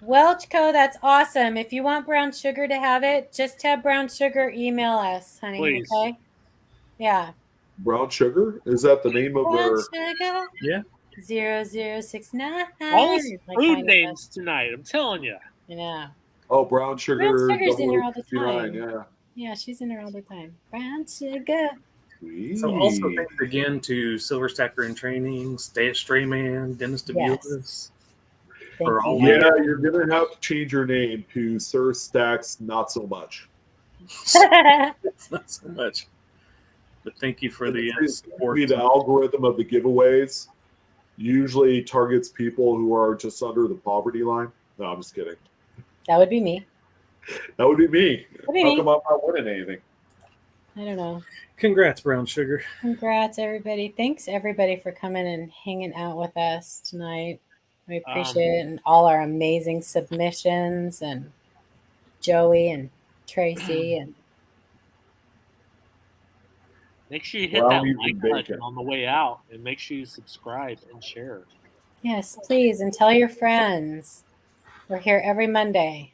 Welchco, that's awesome. If you want brown sugar to have it, just have brown sugar email us, honey. Please. Okay? Yeah. Brown sugar? Is that the name of Brown their... sugar. Yeah. 0069. All these Like food kind of names tonight. I'm telling you. Yeah. Oh, brown sugar. Brown sugar's in here all the 0069, time. Yeah. Yeah, she's in there all the time. Brown sugar. Sweet. So also thanks again to Silver Stacker in Training, Stray Man, Dennis DeBulis. Thank For you. all Yeah, you're going to have to change your name to Sir Stacks Not So Much. It's not so much. But thank you for the support. The algorithm of the giveaways usually targets people who are just under the poverty line. No, I'm just kidding. That would be me. That would be me. That'd be How me. come I'm not winning anything? I don't know. Congrats, Brown Sugar. Congrats, everybody. Thanks, everybody, for coming and hanging out with us tonight. We appreciate it. And all our amazing submissions, and Joey and Tracy. And Make sure you hit that Brownies like and button bacon. on the way out, and make sure you subscribe and share. yes, please. And tell your friends. We're here every Monday.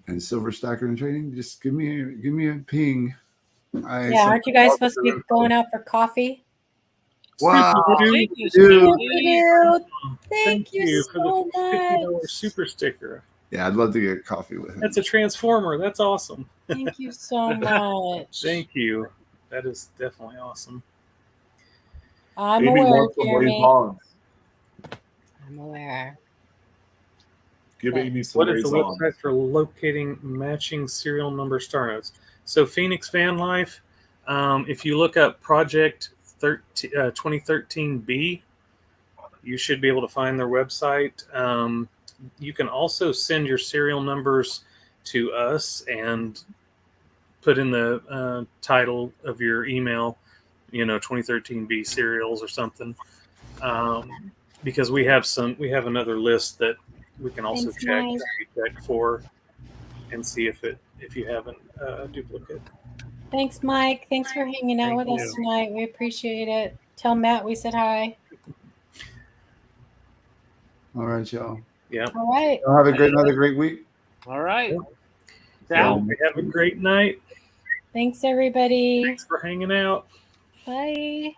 And Silver Stacker in Training, just give me a ping. Yeah, aren't you guys supposed to be going out for coffee? Wow. Thank you, Dude. Steve. Thank you for so the $50 much. super sticker. Yeah, I'd love to get coffee with him. That's a transformer. That's awesome. Thank you so much. Thank you. That is definitely awesome. I'm Amy aware, wants some Jeremy. raisins. I'm aware. Give Amy some What is the raisins. website for locating matching serial number star notes? So Phoenix Van Life, if you look up Project 2013B, you should be able to find their website. You can also send your serial numbers to us and put in the title of your email, 2013B serials or something. Because we have another list that we can also Thanks, check for and see if you have a duplicate. Thanks, Mike. Thanks for hanging out Thank with us you. tonight. We appreciate it. Tell Matt we said hi. All right, y'all. Yeah. All right. Y'all have another great week. All right. So Down. have a great night. Thanks, everybody. Thanks for hanging out. Bye.